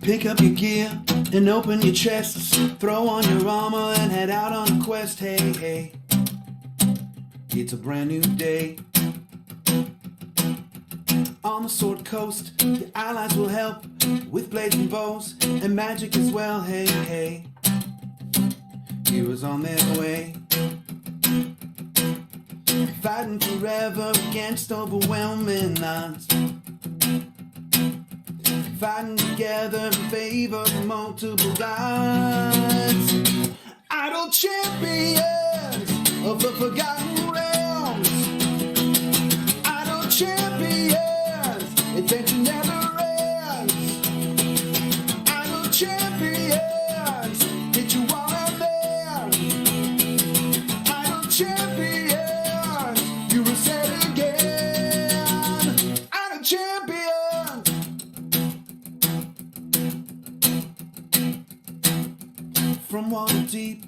Pick up your gear and open your chests. Throw on your armor and head out on a quest. Hey, hey, it's a brand new day. On the Sword Coast, your allies will help with blades and bows and magic as well. Hey, hey, heroes on their way. Fighting forever against overwhelming odds. Fighting together in favor of multiple gods. Idle champions of the forgotten realms. Idle champions, adventure never ends. Idle champions, get you all out there. Idle champions, you reset again. Idle champions. From Waterdeep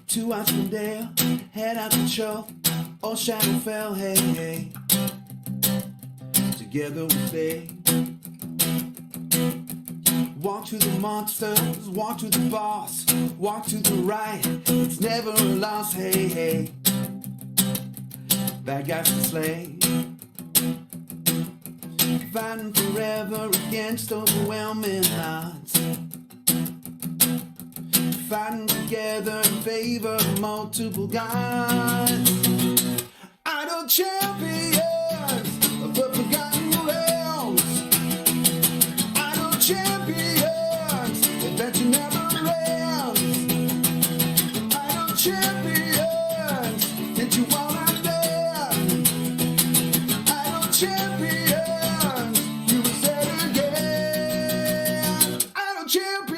to Icewind, head out to Chull or Shadowfell, hey, hey. Together we stay. Walk to the monsters, walk to the boss, walk to the right, it's never a loss, hey, hey. Bad guys to slay. Fighting forever against overwhelming odds. Fighting together in favor of multiple gods. Idle champions of the forgotten realms. Idle champions, adventure never ends. Idle champions, get you all out there. Idle champions, you reset again. Idle champions.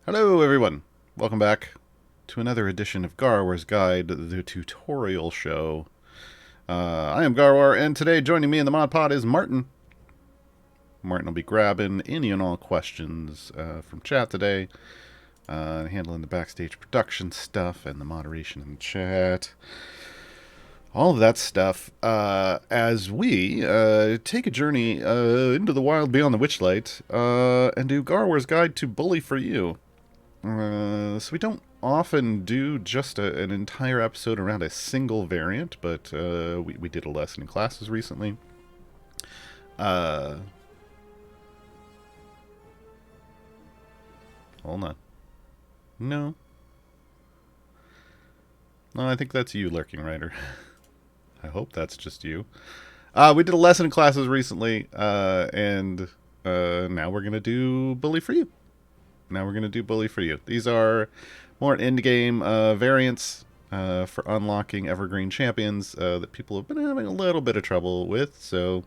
Hello everyone, welcome back to another edition of Gaarawarr's Guide, the tutorial show. I am Gaarawarr, and today joining me in the mod pod is Martin. Martin will be grabbing any and all questions from chat today, handling the backstage production stuff and the moderation in the chat. All of that stuff as we take a journey into the wild beyond the Witchlight and do Gaarawarr's Guide to Bully for You. So we don't often do just an entire episode around a single variant, but we did a lesson in classes recently. Hold on. No, I think that's you, Lurking Rider. I hope that's just you. We did a lesson in classes recently, and now we're going to do Bully for You. These are more end-game variants for unlocking evergreen champions that people have been having a little bit of trouble with. So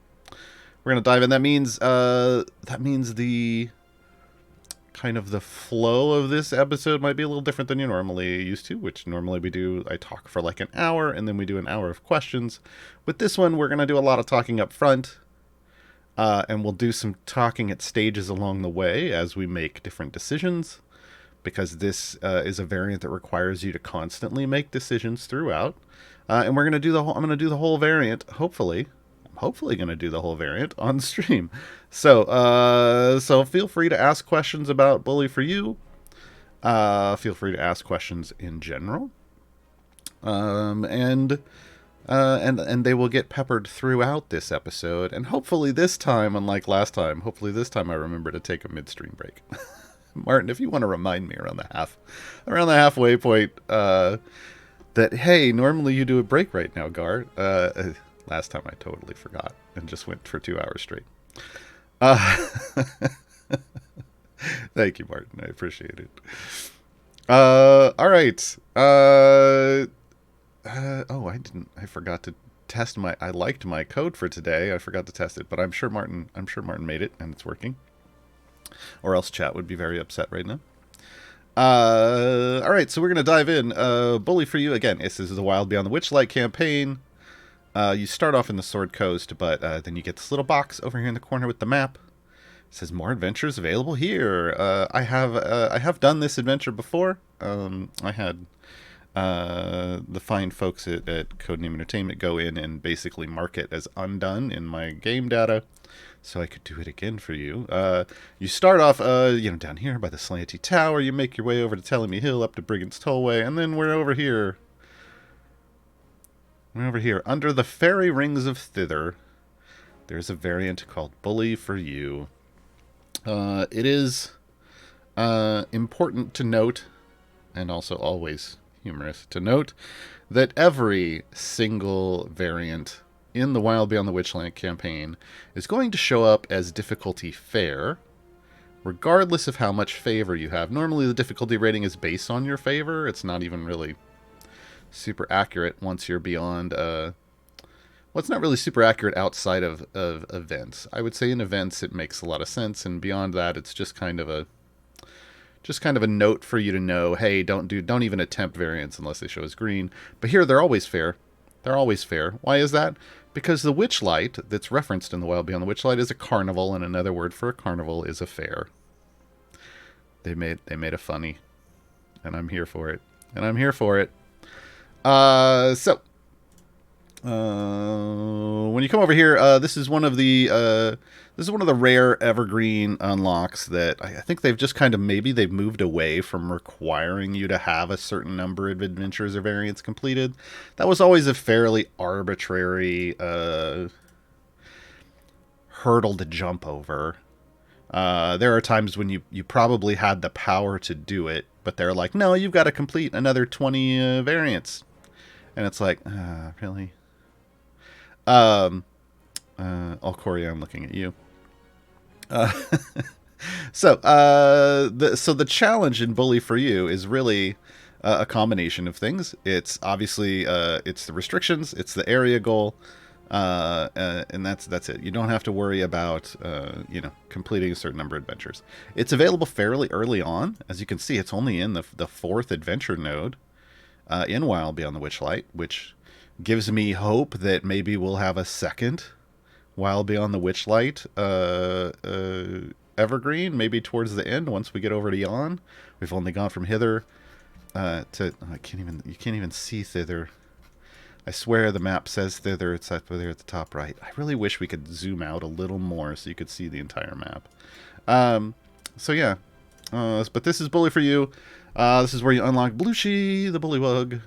we're going to dive in. That means the kind of the flow of this episode might be a little different than you're normally used to, which normally I talk for like an hour, and then we do an hour of questions. With this one, we're going to do a lot of talking up front. And we'll do some talking at stages along the way as we make different decisions, because this is a variant that requires you to constantly make decisions throughout. And we're going to do I'm going to do the whole variant, hopefully. I'm hopefully going to do the whole variant on stream. So feel free to ask questions about Bully for You. Feel free to ask questions in general. And they will get peppered throughout this episode. And hopefully this time, unlike last time, I remember to take a midstream break. Martin, if you want to remind me around the halfway point, that, hey, normally you do a break right now, Gar. Last time I totally forgot and just went for 2 hours straight. Thank you, Martin. I appreciate it. All right. I forgot to test I liked my code for today. I forgot to test it, but I'm sure Martin made it and it's working. Or else chat would be very upset right now. All right, so we're going to dive in. Bully for You, again, this is the Wild Beyond the Witchlight campaign. You start off in the Sword Coast, but then you get this little box over here in the corner with the map. It says more adventures available here. I have done this adventure before. I had the fine folks at Codename Entertainment go in and basically mark it as undone in my game data, so I could do it again for you. You start off, down here by the Slanty Tower. You make your way over to Tellamy Hill, up to Brigand's Tollway, and then we're over here. Under the fairy rings of Thither. There's a variant called Bully for You. It is important to note, and also always humorous to note, that every single variant in the Wild Beyond the Witchland campaign is going to show up as difficulty fair, regardless of how much favor you have. Normally the difficulty rating is based on your favor. It's not even really super accurate once you're beyond... Well, it's not really super accurate outside of events. I would say in events it makes a lot of sense, and beyond that it's just kind of a note for you to know, hey, don't even attempt variants unless they show as green. But here they're always fair. They're always fair. Why is that? Because the Witchlight that's referenced in the Wild Beyond the Witchlight is a carnival, and another word for a carnival is a fair. They made a funny, and I'm here for it. When you come over here, this is one of the rare evergreen unlocks that I think they've just kind of they've moved away from requiring you to have a certain number of adventures or variants completed. That was always a fairly arbitrary hurdle to jump over. There are times when you probably had the power to do it, but they're like, no, you've got to complete another 20 variants. And it's like, really? Corey, I'm looking at you. So the challenge in Bully for You is really a combination of things. It's obviously it's the restrictions, it's the area goal, and that's it. You don't have to worry about completing a certain number of adventures. It's available fairly early on. As you can see, it's only in the 4th adventure node in Wild Beyond the Witchlight, which gives me hope that maybe we'll have a second Wild Beyond the Witchlight evergreen, maybe towards the end once we get over to Yon. We've only gone from hither to you can't even see Thither. I swear the map says Thither. It's up there at the top right. I really wish we could zoom out a little more so you could see the entire map. So yeah, but this is Bully for You. This is where you unlock Belushi, the Bullywug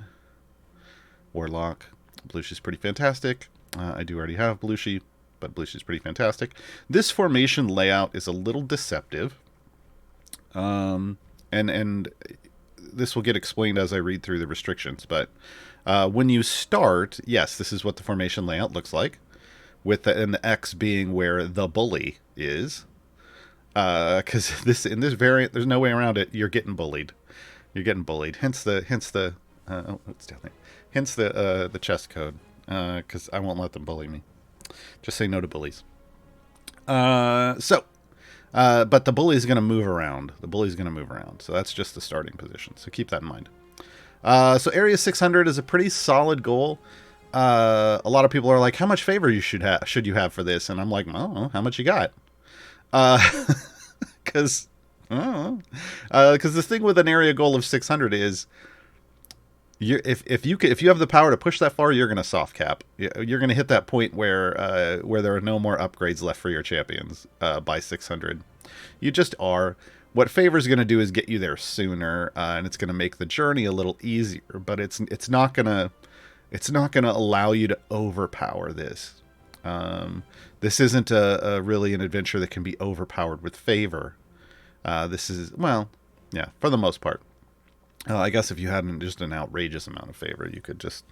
Warlock. Belushi's pretty fantastic. I do already have Belushi, but Belushi's pretty fantastic. This formation layout is a little deceptive. And this will get explained as I read through the restrictions. But when you start, yes, this is what the formation layout looks like, with the X being where the bully is. Because in this variant, there's no way around it. You're getting bullied. Hence the it's down there. Hence the chest code. Because I won't let them bully me. Just say no to bullies. But the bully is going to move around. So that's just the starting position. So keep that in mind. So Area 600 is a pretty solid goal. A lot of people are like, how much favor should you have for this? And I'm like, I don't know, how much you got? Because the thing with an area goal of 600 is, if you have the power to push that far, you're going to soft cap. You're going to hit that point where there are no more upgrades left for your champions by 600. You just are. What Favor's going to do is get you there sooner, and it's going to make the journey a little easier. But it's not going to allow you to overpower this. This isn't a really an adventure that can be overpowered with Favor. This is, well, yeah, for the most part. I guess if you had just an outrageous amount of favor, you could just...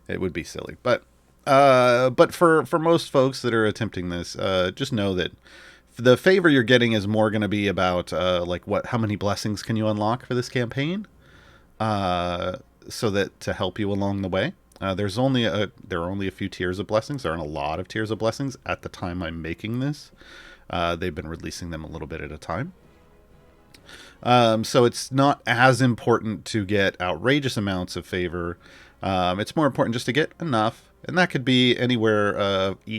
It would be silly. But for most folks that are attempting this, just know that the favor you're getting is more going to be about, how many blessings can you unlock for this campaign? So that to help you along the way. There are only a few tiers of blessings. There aren't a lot of tiers of blessings at the time I'm making this. They've been releasing them a little bit at a time. So it's not as important to get outrageous amounts of favor. It's more important just to get enough. and that could be anywhere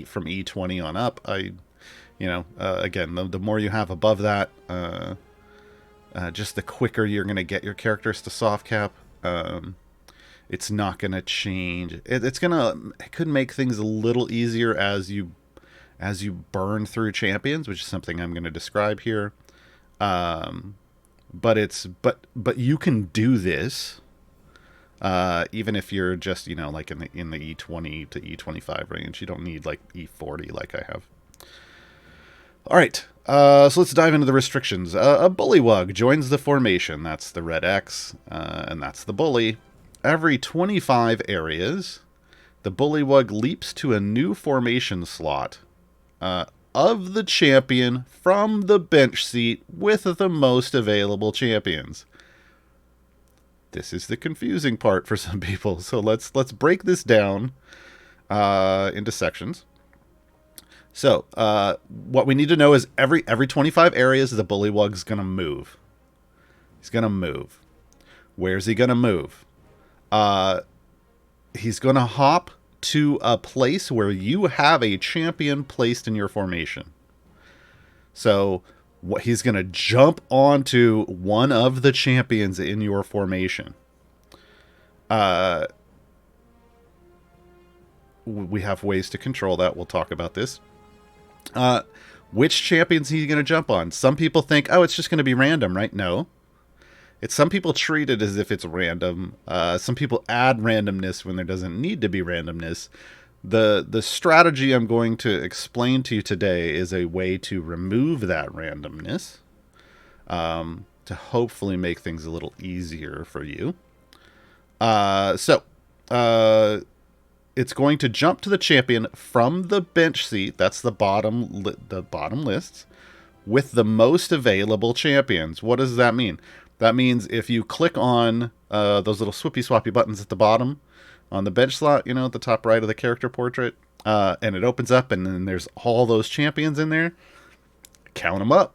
from E20 on up. Again, the more you have above that, just the quicker you're going to get your characters to soft cap. It's not going to change. It could make things a little easier as you burn through champions, which is something I'm going to describe here. But you can do this even if you're just like in the E20 to E25 range. You don't need like E40 like I have. All right, so let's dive into the restrictions. A Bullywug joins the formation. That's the red X, and that's the bully. Every 25 areas, the Bullywug leaps to a new formation slot of the champion from the bench seat with the most available champions. This is the confusing part for some people. So let's break this down into sections. So what we need to know is every 25 areas, the Bullywug's going to move. He's going to move. Where's he going to move? He's going to hop to a place where you have a champion placed in your formation. So he's going to jump onto one of the champions in your formation. We have ways to control that. We'll talk about this. Which champions are you going to jump on? Some people think, oh, it's just going to be random, right? No. Some people treat it as if it's random. Some people add randomness when there doesn't need to be randomness. The strategy I'm going to explain to you today is a way to remove that randomness, to hopefully make things a little easier for you. It's going to jump to the champion from the bench seat. That's the bottom lists with the most available champions. What does that mean? That means if you click on those little swappy buttons at the bottom on the bench slot, at the top right of the character portrait, and it opens up, and then there's all those champions in there. Count them up.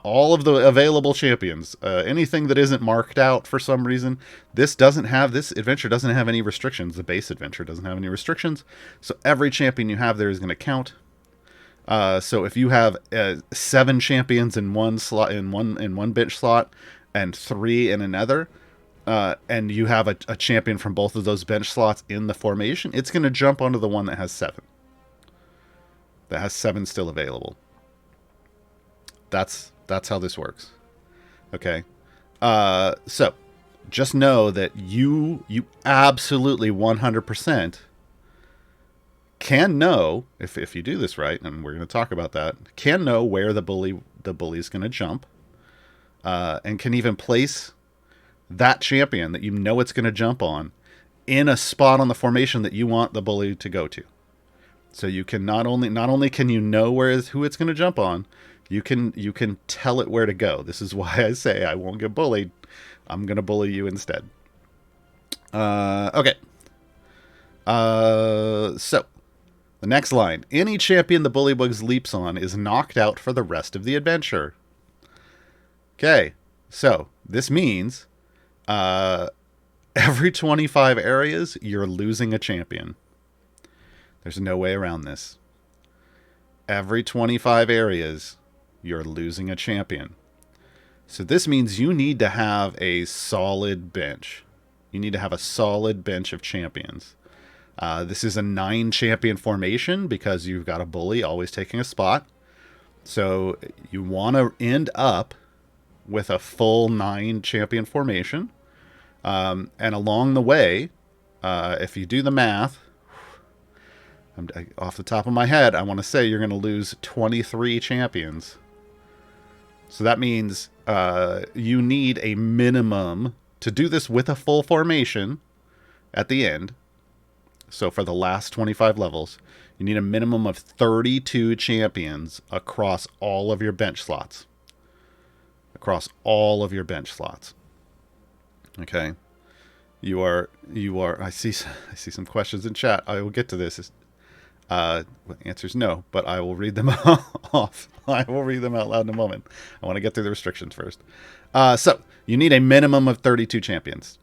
All of the available champions. Anything that isn't marked out for some reason. This adventure doesn't have any restrictions. The base adventure doesn't have any restrictions. So every champion you have there is going to count. So if you have 7 champions in one slot, in one bench slot, and 3 in another, and you have a champion from both of those bench slots in the formation, it's going to jump onto the one that has 7. That has 7 still available. That's how this works. Okay. So just know that you absolutely 100% can know, if you do this right, and we're going to talk about that, can know where the bully's going to jump, and can even place that champion that it's going to jump on in a spot on the formation that you want the bully to go to. So you can not only can you know who it's going to jump on, you can tell it where to go. This is why I say I won't get bullied. I'm going to bully you instead. Okay. So the next line: any champion the Bullywug leaps on is knocked out for the rest of the adventure. Okay, so this means every 25 areas you're losing a champion. There's no way around this. Every 25 areas you're losing a champion. So this means you need to have a solid bench. You need to have a solid bench of champions. This is a 9 champion formation because you've got a bully always taking a spot. So you want to end up with a full 9 champion formation. And along the way, if you do the math, off the top of my head, I want to say you're going to lose 23 champions. So that means you need a minimum to do this with a full formation at the end. So for the last 25 levels, you need a minimum of 32 champions across all of your bench slots. Okay. You are. I see some questions in chat. I will get to this. The answer is no, but I will read them off. I will read them out loud in a moment. I want to get through the restrictions first. So you need a minimum of 32 champions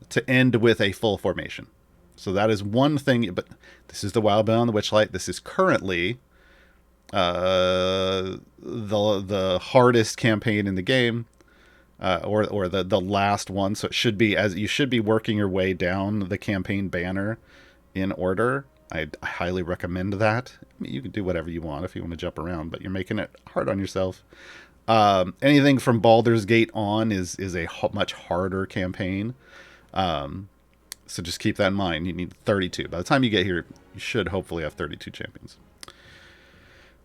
to end with a full formation. So that is one thing. But this is the Wild Beyond the Witchlight. This is currently the hardest campaign in the game, or the last one. So it should be, as you should be working your way down the campaign banner in order. I highly recommend that. I mean, you can do whatever you want if you want to jump around, but you're making it hard on yourself. Anything from Baldur's Gate on is a much harder campaign. So just keep that in mind. You need 32. By the time you get here, you should hopefully have 32 champions.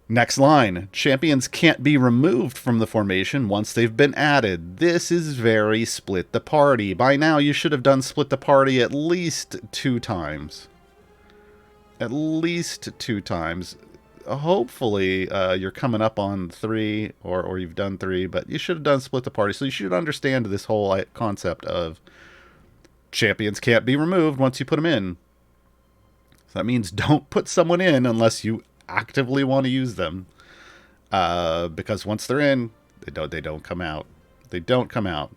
Next line. Champions can't be removed from the formation once they've been added. This is very split the party. By now, you should have done split the party at least 2 times. At least 2 times. Hopefully, you're coming up on 3, or you've done 3, but you should have done split the party. So you should understand this whole concept of champions can't be removed once you put them in. So that means don't put someone in unless you actively want to use them, because once they're in, they don't come out. They don't come out.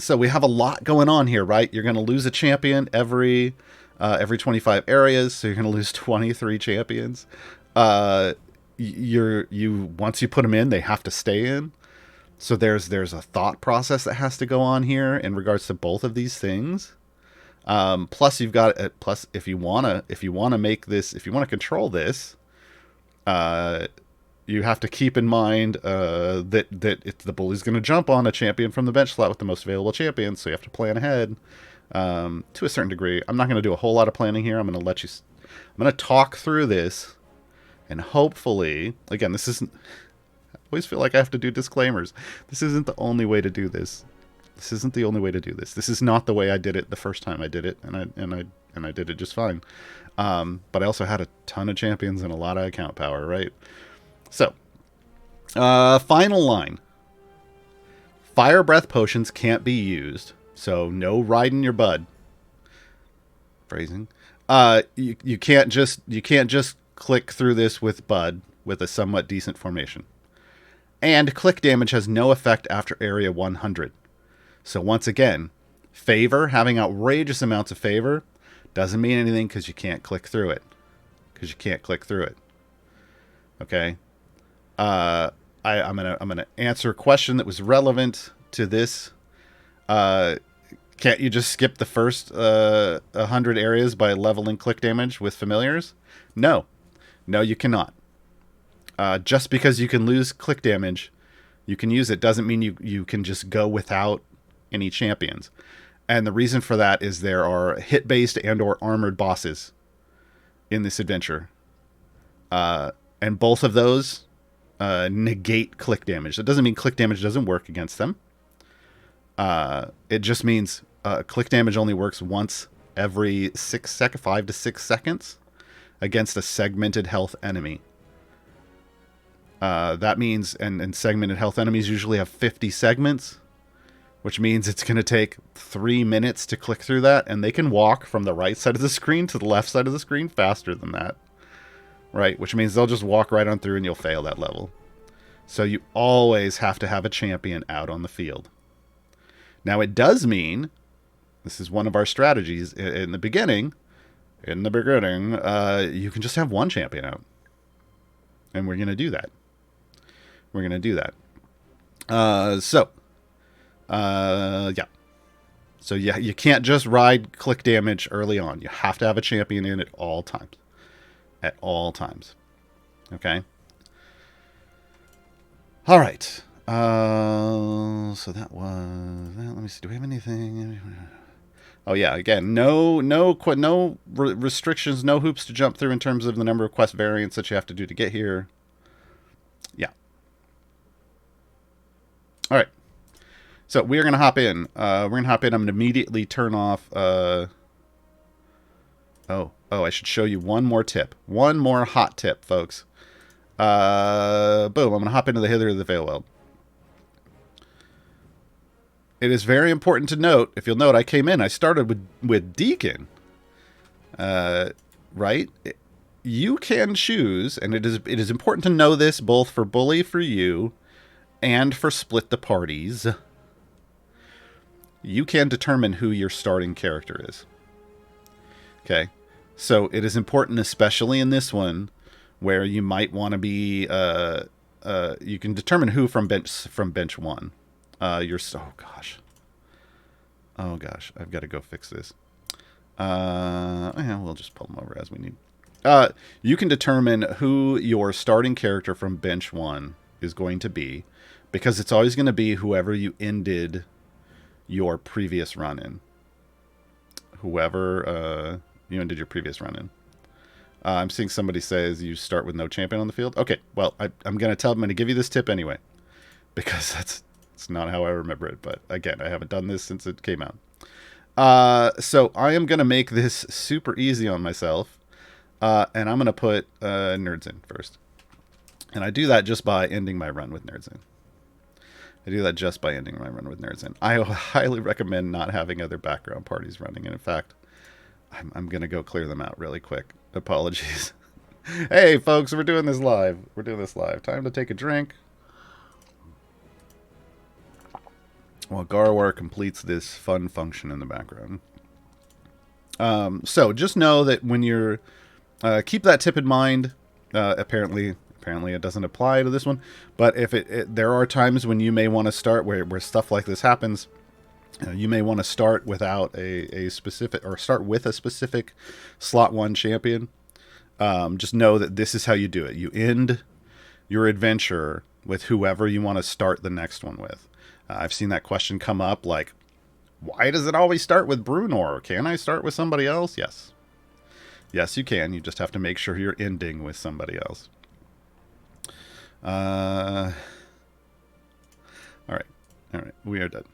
So we have a lot going on here, right? You're going to lose a champion every 25 areas, so you're going to lose 23 champions. Once you put them in, they have to stay in. So there's a thought process that has to go on here in regards to both of these things. Plus you've got plus if you wanna make this, if you want to control this, you have to keep in mind that the bully's going to jump on a champion from the bench slot with the most available champions, so you have to plan ahead to a certain degree. I'm not going to do a whole lot of planning here. I'm going to talk through this, and hopefully, again, this isn't. I always feel like I have to do disclaimers. This isn't the only way to do this. This isn't the only way to do this. This is not the way I did it the first time I did it, and I did it just fine. But I also had a ton of champions and a lot of account power, right? So, final line. Fire breath potions can't be used, so no riding your bud. Phrasing. You can't just click through this with bud with a somewhat decent formation. And click damage has no effect after area 100. So once again, favor, having outrageous amounts of favor, doesn't mean anything because you can't click through it. Okay? I'm gonna answer a question that was relevant to this. Can't you just skip the first 100 areas by leveling click damage with familiars? No, you cannot. Just because you can lose click damage, you can use it, doesn't mean you can just go without any champions. And the reason for that is there are hit-based and or armored bosses in this adventure. And both of those negate click damage. That doesn't mean click damage doesn't work against them. It just means click damage only works once every 5 to 6 seconds against a segmented health enemy. That means, and segmented health enemies usually have 50 segments, which means it's going to take 3 minutes to click through that, and they can walk from the right side of the screen to the left side of the screen faster than that. Right, which means they'll just walk right on through and you'll fail that level. So you always have to have a champion out on the field. Now it does mean, this is one of our strategies in the beginning, you can just have one champion out. And we're going to do that. Yeah. So yeah, you can't just ride click damage early on. You have to have a champion in at all times. At all times. Okay? All right. So that was that. Let me see. Do we have anything? Oh yeah. Again, no restrictions, no hoops to jump through in terms of the number of quest variants that you have to do to get here. Yeah. All right. So we're gonna hop in. I'm gonna immediately turn off. Oh, I should show you one more tip. One more hot tip, folks. Boom. I'm gonna hop into the Hither of the Veilweld. It is very important to note. If you'll note, I started with Deacon. Right? You can choose, and it is important to know this both for Bully, for you, and for Split the Parties. You can determine who your starting character is. Okay. So it is important, especially in this one, where you might want to be. You can determine who from bench one. Oh gosh, I've got to go fix this. Yeah, we'll just pull them over as we need. You can determine who your starting character from bench one is going to be, because it's always going to be whoever you ended your previous run in. Whoever you ended your previous run in. I'm seeing somebody says you start with no champion on the field. Okay, well, I'm going to give you this tip anyway, because it's not how I remember it. But again, I haven't done this since it came out. So I am going to make this super easy on myself, and I'm going to put nerds in first. And I do that just by ending my run with nerds in. I highly recommend not having other background parties running. And in fact, I'm going to go clear them out really quick. Apologies. Hey, folks, we're doing this live. Time to take a drink. While Gaarawarr completes this fun function in the background. So just know that when you're... keep that tip in mind. Apparently it doesn't apply to this one. But if there are times when you may want to start where stuff like this happens. You may want to start without a specific... or start with a specific slot 1 champion. Just know that this is how you do it. You end your adventure with whoever you want to start the next one with. I've seen that question come up, like, why does it always start with Brunor? Can I start with somebody else? Yes. Yes, you can. You just have to make sure you're ending with somebody else. All right. We are done.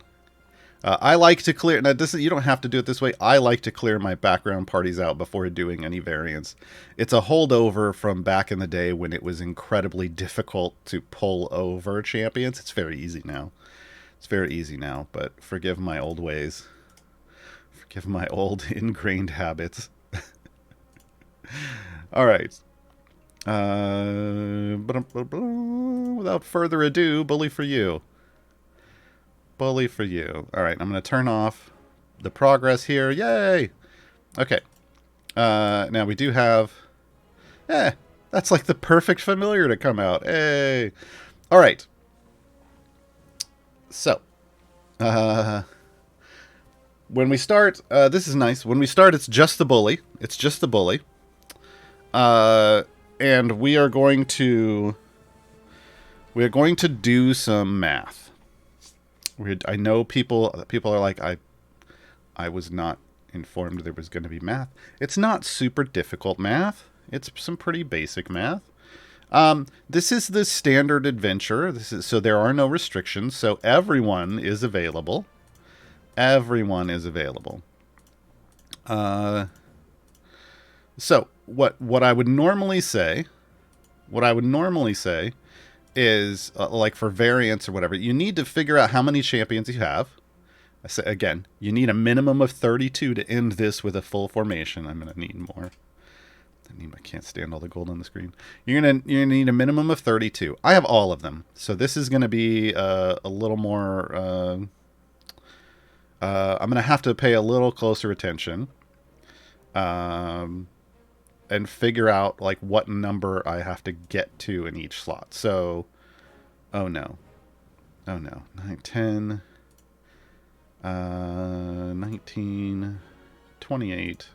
I like to clear... Now, you don't have to do it this way. I like to clear my background parties out before doing any variants. It's a holdover from back in the day when it was incredibly difficult to pull over champions. It's very easy now. But forgive my old ways. Forgive my old ingrained habits. All right. Without further ado, bully for you. All right, I'm going to turn off the progress here. Yay! Okay. Now we do have... that's like the perfect familiar to come out. Hey! All right. So, when we start, this is nice. When we start, it's just the bully. And we are going to do some math. I know people are like, I was not informed there was going to be math. It's not super difficult math. It's some pretty basic math. This is the standard adventure. So there are no restrictions. So everyone is available. So what I would normally say is like for variants or whatever, you need to figure out how many champions you have. I say again, you need a minimum of 32 to end this with a full formation. I'm gonna need more. I can't stand all the gold on the screen. You're gonna need a minimum of 32. I have all of them, so this is gonna be a little more. I'm gonna have to pay a little closer attention, and figure out like what number I have to get to in each slot. So, oh no, 9, 10, 19, 28.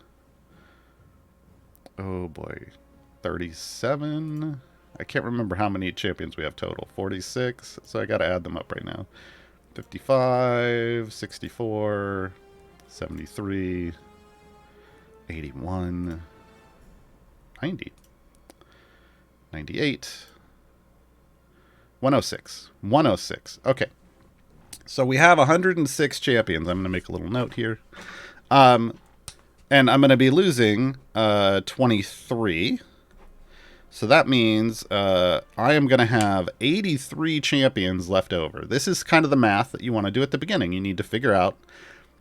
Oh boy, 37. I can't remember how many champions we have total. 46. So I got to add them up right now. 55, 64, 73, 81, 90, 98, 106. 106. Okay. So we have 106 champions. I'm going to make a little note here. And I'm going to be losing 23. So that means I am going to have 83 champions left over. This is kind of the math that you want to do at the beginning. You need to figure out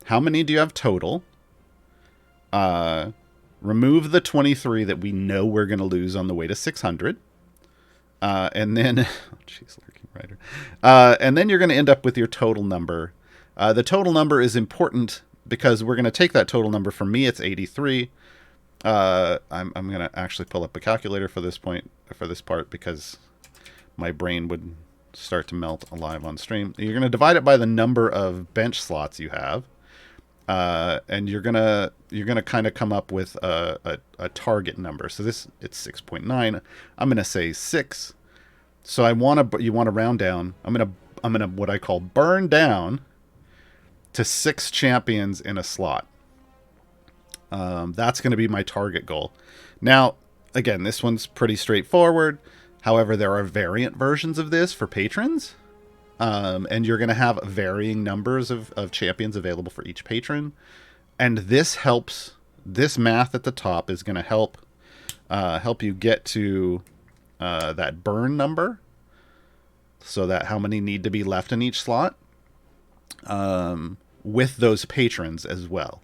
how many do you have total. Remove the 23 that we know we're going to lose on the way to 600. And then... oh, jeez, lurking writer. And then you're going to end up with your total number. The total number is important because we're going to take that total number. For me, it's 83. I'm gonna actually pull up a calculator for this part, because my brain would start to melt live on stream. You're gonna divide it by the number of bench slots you have, and you're gonna kind of come up with a target number. So it's 6.9. I'm gonna say 6. So you want to round down. I'm gonna what I call burn down to 6 champions in a slot. That's going to be my target goal. Now, again, this one's pretty straightforward. However, there are variant versions of this for patrons. And you're going to have varying numbers of champions available for each patron. And this math at the top is going to help you get to that burn number. So that how many need to be left in each slot. With those patrons as well.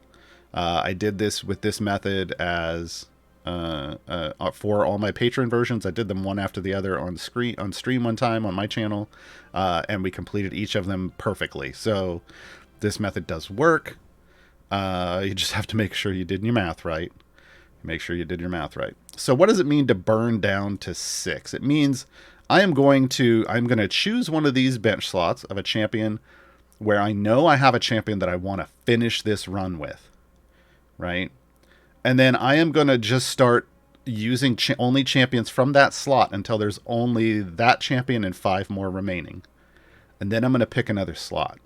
I did this with this method as for all my patron versions. I did them one after the other on stream one time on my channel, and we completed each of them perfectly. So this method does work. You just have to make sure you did your math right. So what does it mean to burn down to 6? It means I'm going to choose one of these bench slots of a champion where I know I have a champion that I want to finish this run with. Right? And then I am going to just start using only champions from that slot until there's only that champion and 5 more remaining. And then I'm going to pick another slot.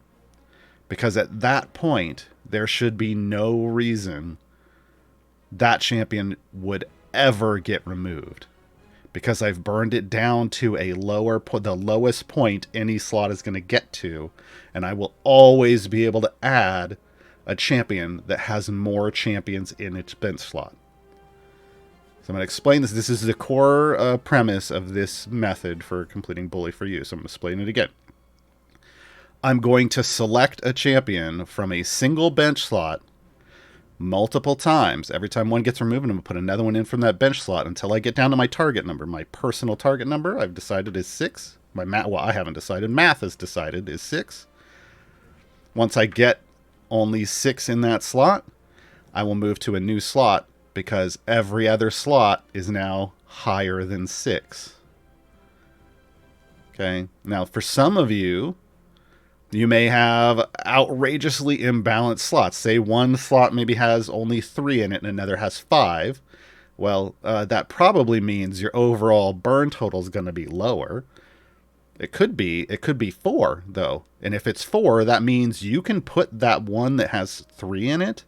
Because at that point, there should be no reason that champion would ever get removed. Because I've burned it down to the lowest point any slot is going to get to. And I will always be able to add a champion that has more champions in its bench slot. So I'm going to explain this. This is the core premise of this method for completing Bully for You. So I'm going to explain it again. I'm going to select a champion from a single bench slot multiple times. Every time one gets removed, I'm going to put another one in from that bench slot until I get down to my target number. My personal target number, I've decided, is 6. I haven't decided. Math has decided is 6. Once I get only 6 in that slot, I will move to a new slot because every other slot is now higher than 6. Okay. Now, for some of you, you may have outrageously imbalanced slots. Say one slot maybe has only 3 in it and another has 5. Well, that probably means your overall burn total is going to be lower. It could be 4, though. And if it's 4, that means you can put that one that has 3 in it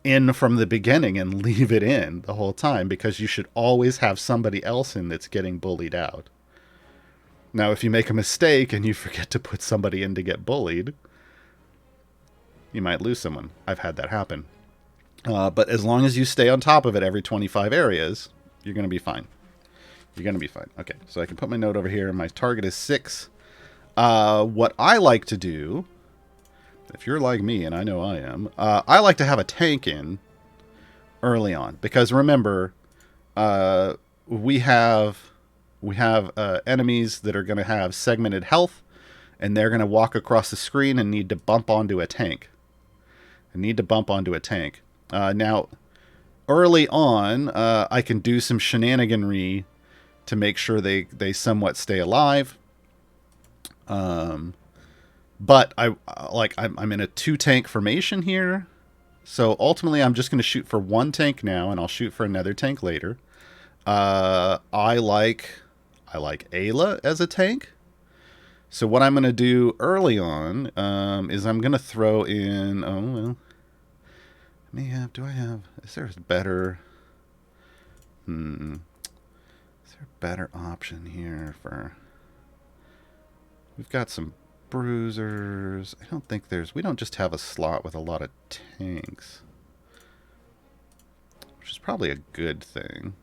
in from the beginning and leave it in the whole time, because you should always have somebody else in that's getting bullied out. Now, if you make a mistake and you forget to put somebody in to get bullied, you might lose someone. I've had that happen. But as long as you stay on top of it every 25 areas, you're going to be fine. Okay, so I can put my note over here. My target is 6. What I like to do, if you're like me, and I know I am, I like to have a tank in early on. Because remember, we have enemies that are going to have segmented health, and they're going to walk across the screen and need to bump onto a tank. Now, early on, I can do some shenaniganry to make sure they somewhat stay alive. But I'm in a 2-tank formation here. So ultimately I'm just going to shoot for 1 tank now, and I'll shoot for another tank later. I like Ayla as a tank. So what I'm going to do early on is I'm going to throw in... Oh, well... Is there a better... Is there a better option here for... We've got some bruisers. I don't think there's... We don't just have a slot with a lot of tanks. Which is probably a good thing.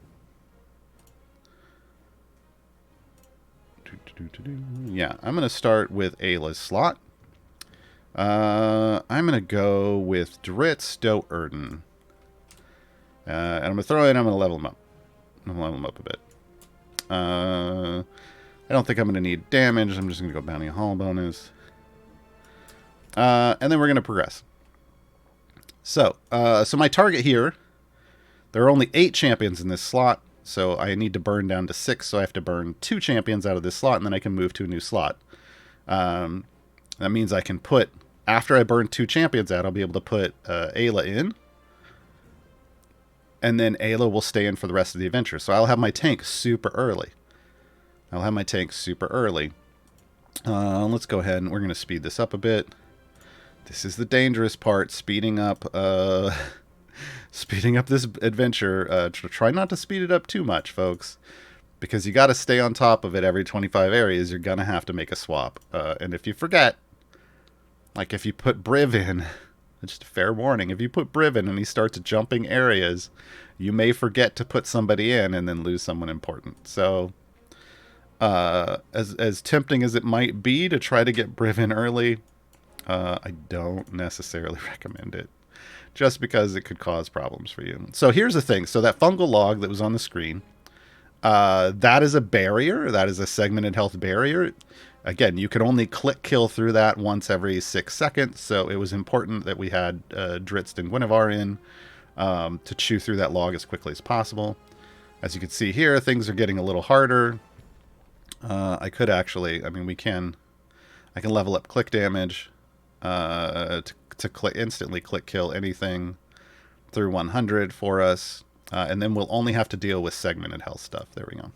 Yeah, I'm going to start with Ayla's slot. I'm going to go with Dritz, Doe, Erden. And I'm going to throw in, I'm going to level him up. A bit. I don't think I'm going to need damage. I'm just going to go Bounty Hall bonus. And then we're going to progress. So my target here, There are only 8 champions in this slot, so I need to burn down to 6, so I have to burn 2 champions out of this slot, and then I can move to a new slot. That means I can put, after I burn 2 champions out, I'll be able to put Ayla in, and then Ayla will stay in for the rest of the adventure. So I'll have my tank super early. Let's go ahead and we're going to speed this up a bit. This is the dangerous part, speeding up this adventure. Try not to speed it up too much, folks, because you got to stay on top of it. Every 25 areas, you're going to have to make a swap. And if you forget, like if you put Briv in, just a fair warning, if you put Briv in and he starts jumping areas, you may forget to put somebody in and then lose someone important. So as tempting as it might be to try to get Briv in early, I don't necessarily recommend it, just because it could cause problems for you. So here's the thing. So that fungal log that was on the screen, that is a barrier. That is a segmented health barrier. Again, you can only click kill through that once every 6 seconds, so it was important that we had Drizzt and Guinevere in to chew through that log as quickly as possible. As you can see here, things are getting a little harder. I could actually, I mean, I can level up click damage to instantly click kill anything through 100 for us, and then we'll only have to deal with segmented health stuff. There we go.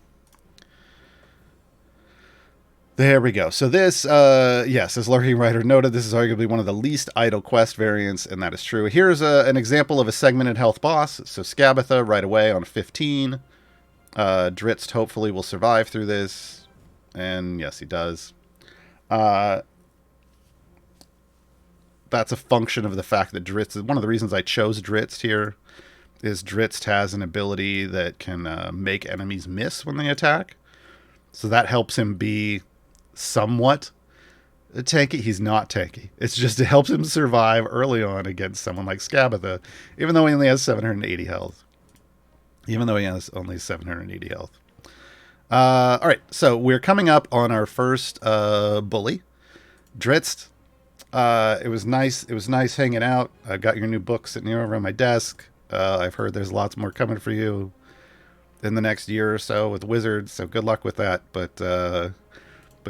There we go. So this, yes, as Lurking Writer noted, this is arguably one of the least idle quest variants, and that is true. Here's an example of a segmented health boss. So Skabatha right away on 15. Drizzt hopefully will survive through this, and yes, he does. That's a function of the fact that Drizzt, one of the reasons I chose Drizzt here, is Drizzt has an ability that can make enemies miss when they attack. So that helps him be somewhat tanky. He's not tanky. It's just it helps him survive early on against someone like Skabatha, even though he only has 780 health. All right, so we're coming up on our first bully, Drizzt. It was nice hanging out. I've got your new book sitting here over on my desk. I've heard there's lots more coming for you in the next year or so with Wizards, so good luck with that. But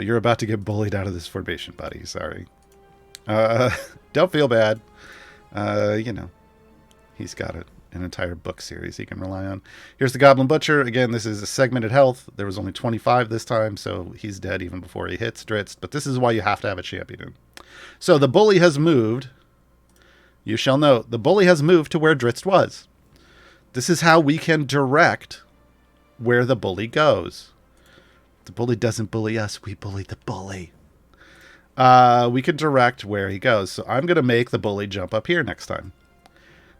you're about to get bullied out of this formation, buddy. Sorry. Don't feel bad. He's got an entire book series he can rely on. Here's the Goblin Butcher. Again, this is a segmented health. There was only 25 this time, so he's dead even before he hits Drizzt. But this is why you have to have a champion in. So the bully has moved. You shall note, the bully has moved to where Drizzt was. This is how we can direct where the bully goes. The bully doesn't bully us. We bully the bully. We can direct where he goes. So I'm going to make the bully jump up here next time.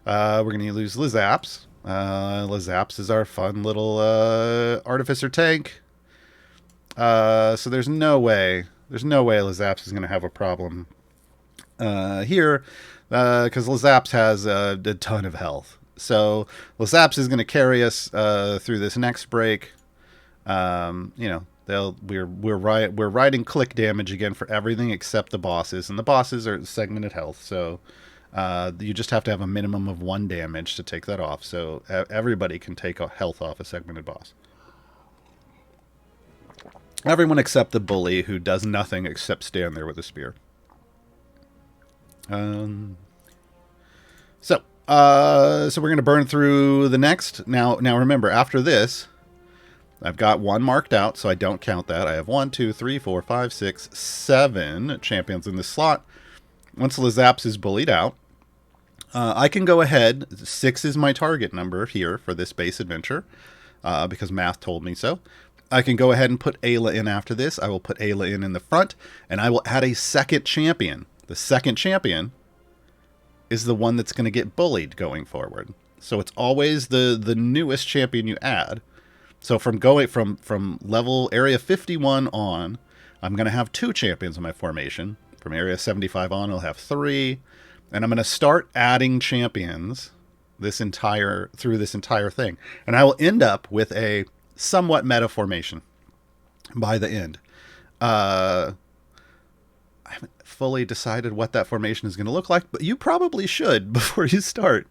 We're going to use Lizaps. Lizaps is our fun little artificer tank. So there's no way Lizaps is going to have a problem here, because Lizaps has a ton of health. So Lizaps is going to carry us through this next break. We're riding click damage again for everything except the bosses, and the bosses are segmented health. So you just have to have a minimum of 1 damage to take that off. So everybody can take health off a segmented boss. Everyone except the bully, who does nothing except stand there with a spear. So we're going to burn through the next. Now remember, after this, I've got 1 marked out, so I don't count that. I have 1, 2, 3, 4, 5, 6, 7 champions in this slot. Once Lizaps is bullied out, I can go ahead. 6 is my target number here for this base adventure, because math told me so. I can go ahead and put Ayla in after this. I will put Ayla in the front, and I will add a second champion. The second champion is the one that's going to get bullied going forward. So it's always the newest champion you add. So from level area 51 on, I'm going to have 2 champions in my formation. From area 75 on, I'll have 3. And I'm going to start adding champions through this entire thing. And I will end up with a somewhat meta formation by the end. I haven't fully decided what that formation is going to look like, but you probably should before you start.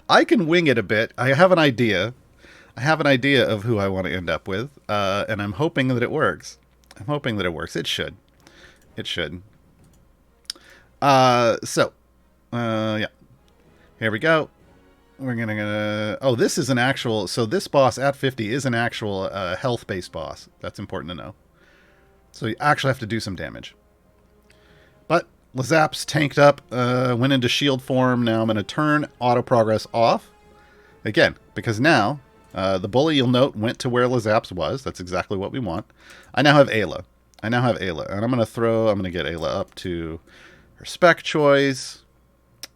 I can wing it a bit. I have an idea. I have an idea of who I want to end up with, and I'm hoping that it works. I'm hoping that it works. It should. It should. Yeah. Here we go. We're gonna. Oh, this is an actual. So this boss at 50 is an actual health-based boss. That's important to know. So you actually have to do some damage. But Lazap's tanked up, went into shield form. Now I'm going to turn auto progress off. Again, because now the bully, you'll note, went to where Lazap's was. That's exactly what we want. I now have Ayla. And I'm going to get Ayla up to her spec choice.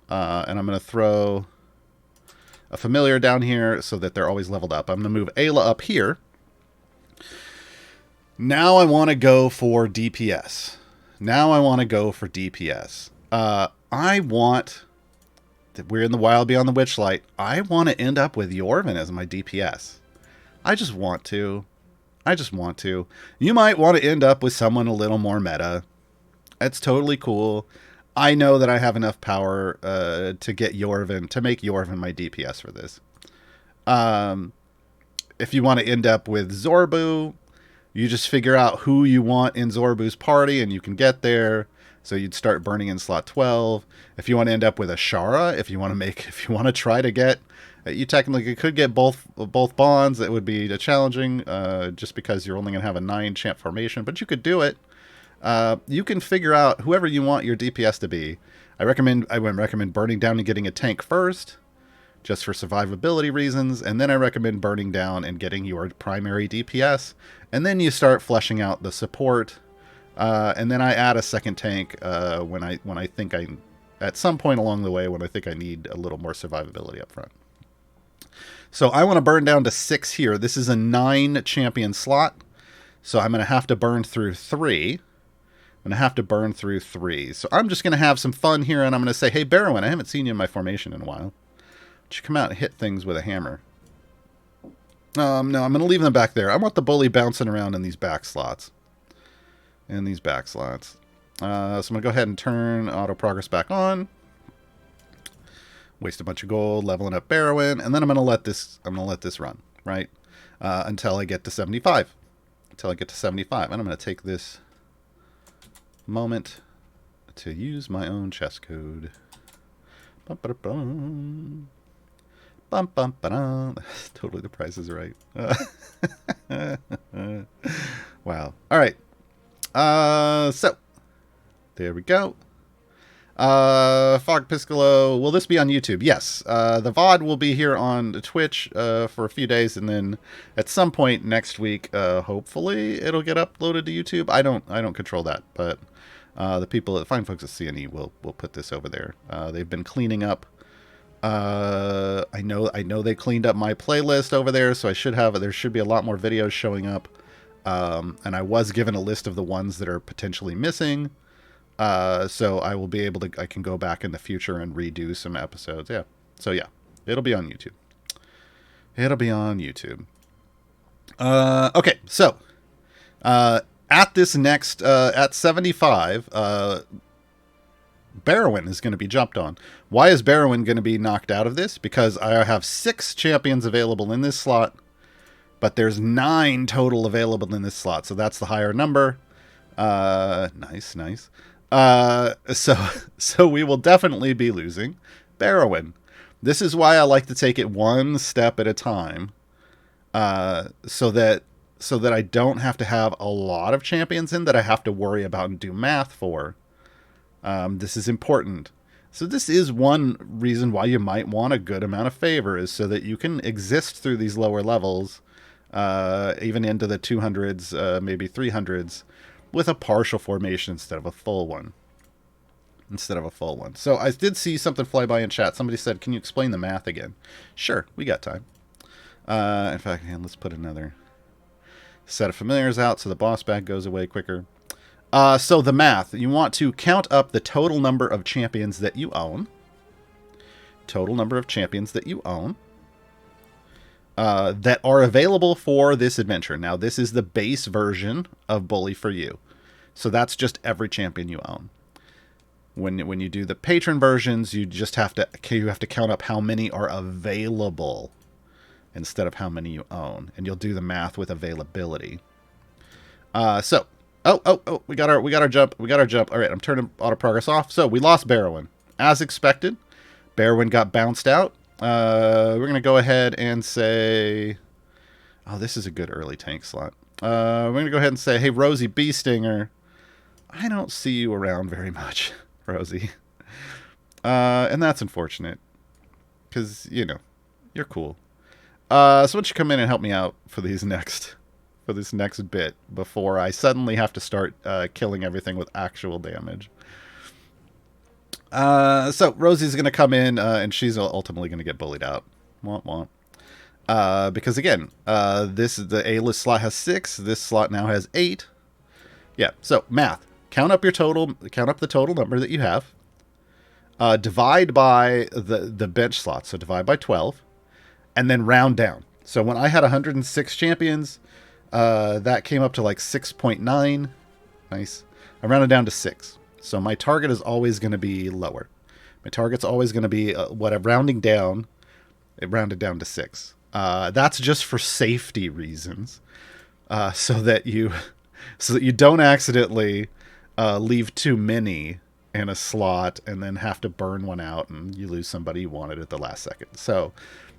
And I'm going to throw a familiar down here so that they're always leveled up. I'm going to move Ayla up here. Now I want to go for DPS. We're in the Wild Beyond the Witchlight. I want to end up with Yorvin as my DPS. I just want to. You might want to end up with someone a little more meta. It's totally cool. I know that I have enough power to make Yorvin my DPS for this. If you want to end up with Zorbu, you just figure out who you want in Zorbu's party, and you can get there. So you'd start burning in slot 12. If you want to end up with a Shara, if you want to try to get, you technically could get both bonds. It would be challenging, just because you're only going to have a 9 champ formation, but you could do it. You can figure out whoever you want your DPS to be. I would recommend burning down and getting a tank first, just for survivability reasons, and then I recommend burning down and getting your primary DPS, and then you start fleshing out the support, and then I add a second tank when I think at some point along the way when I think I need a little more survivability up front. So I want to burn down to 6 here. This is a 9 champion slot, so I'm going to have to burn through 3. So I'm just going to have some fun here, and I'm going to say, hey, Barrowin, I haven't seen you in my formation in a while. Why don't you come out and hit things with a hammer? No, I'm going to leave them back there. I want the bully bouncing around in these back slots. So I'm going to go ahead and turn auto progress back on. Waste a bunch of gold, leveling up Barrowin, and then I'm going to let this run, right? Until I get to 75. And I'm going to take this moment to use my own chess code. Bum, bum, ba-dum. Totally, the price is right. Wow. All right. So there we go. Fog Piscolo, will this be on YouTube? Yes. The VOD will be here on Twitch for a few days, and then at some point next week, hopefully it'll get uploaded to YouTube. I don't control that, but the fine folks at CNE will put this over there. They've been cleaning up. I know they cleaned up my playlist over there, so there should be a lot more videos showing up. And I was given a list of the ones that are potentially missing. So I will be able to, I can go back in the future and redo some episodes. Yeah. So yeah, it'll be on YouTube. Okay. So, at this next, at 75, Barrowin is going to be jumped on. Why is Barrowin going to be knocked out of this? Because I have 6 champions available in this slot, but there's 9 total available in this slot. So that's the higher number. Nice. So we will definitely be losing Barrowin. This is why I like to take it one step at a time, so that I don't have to have a lot of champions in that I have to worry about and do math for. This is important. So this is one reason why you might want a good amount of favor, is so that you can exist through these lower levels, even into the 200s, maybe 300s, with a partial formation instead of a full one. So I did see something fly by in chat. Somebody said, can you explain the math again? Sure, we got time. In fact, let's put another set of familiars out so the boss bag goes away quicker. So the math, you want to count up the total number of champions that you own. That are available for this adventure. Now, this is the base version of Bully for you. So that's just every champion you own. When you do the patron versions, you have to count up how many are available instead of how many you own, and you'll do the math with availability. So, we got our jump. All right, I'm turning auto progress off. So we lost Barrowin, as expected. Barrowin got bounced out. We're gonna go ahead and say, oh, this is a good early tank slot. We're gonna go ahead and say, hey, Rosie Bee Stinger, I don't see you around very much, Rosie. And that's unfortunate, because, you know, you're cool. So why don't you come in and help me out for this next bit before I suddenly have to start killing everything with actual damage. So Rosie's going to come in, and she's ultimately going to get bullied out. Womp womp. Because again, the A-list slot has 6. This slot now has 8. Yeah. So math. Count up the total number that you have. Divide by the bench slots. So divide by 12, and then round down. So when I had 106 champions, that came up to like 6.9. Nice. I rounded down to 6. So my target is always going to be lower. My target's always going to be what I'm rounding down. It rounded down to 6. That's just for safety reasons, so that you don't accidentally leave too many in a slot and then have to burn one out and you lose somebody you wanted at the last second. So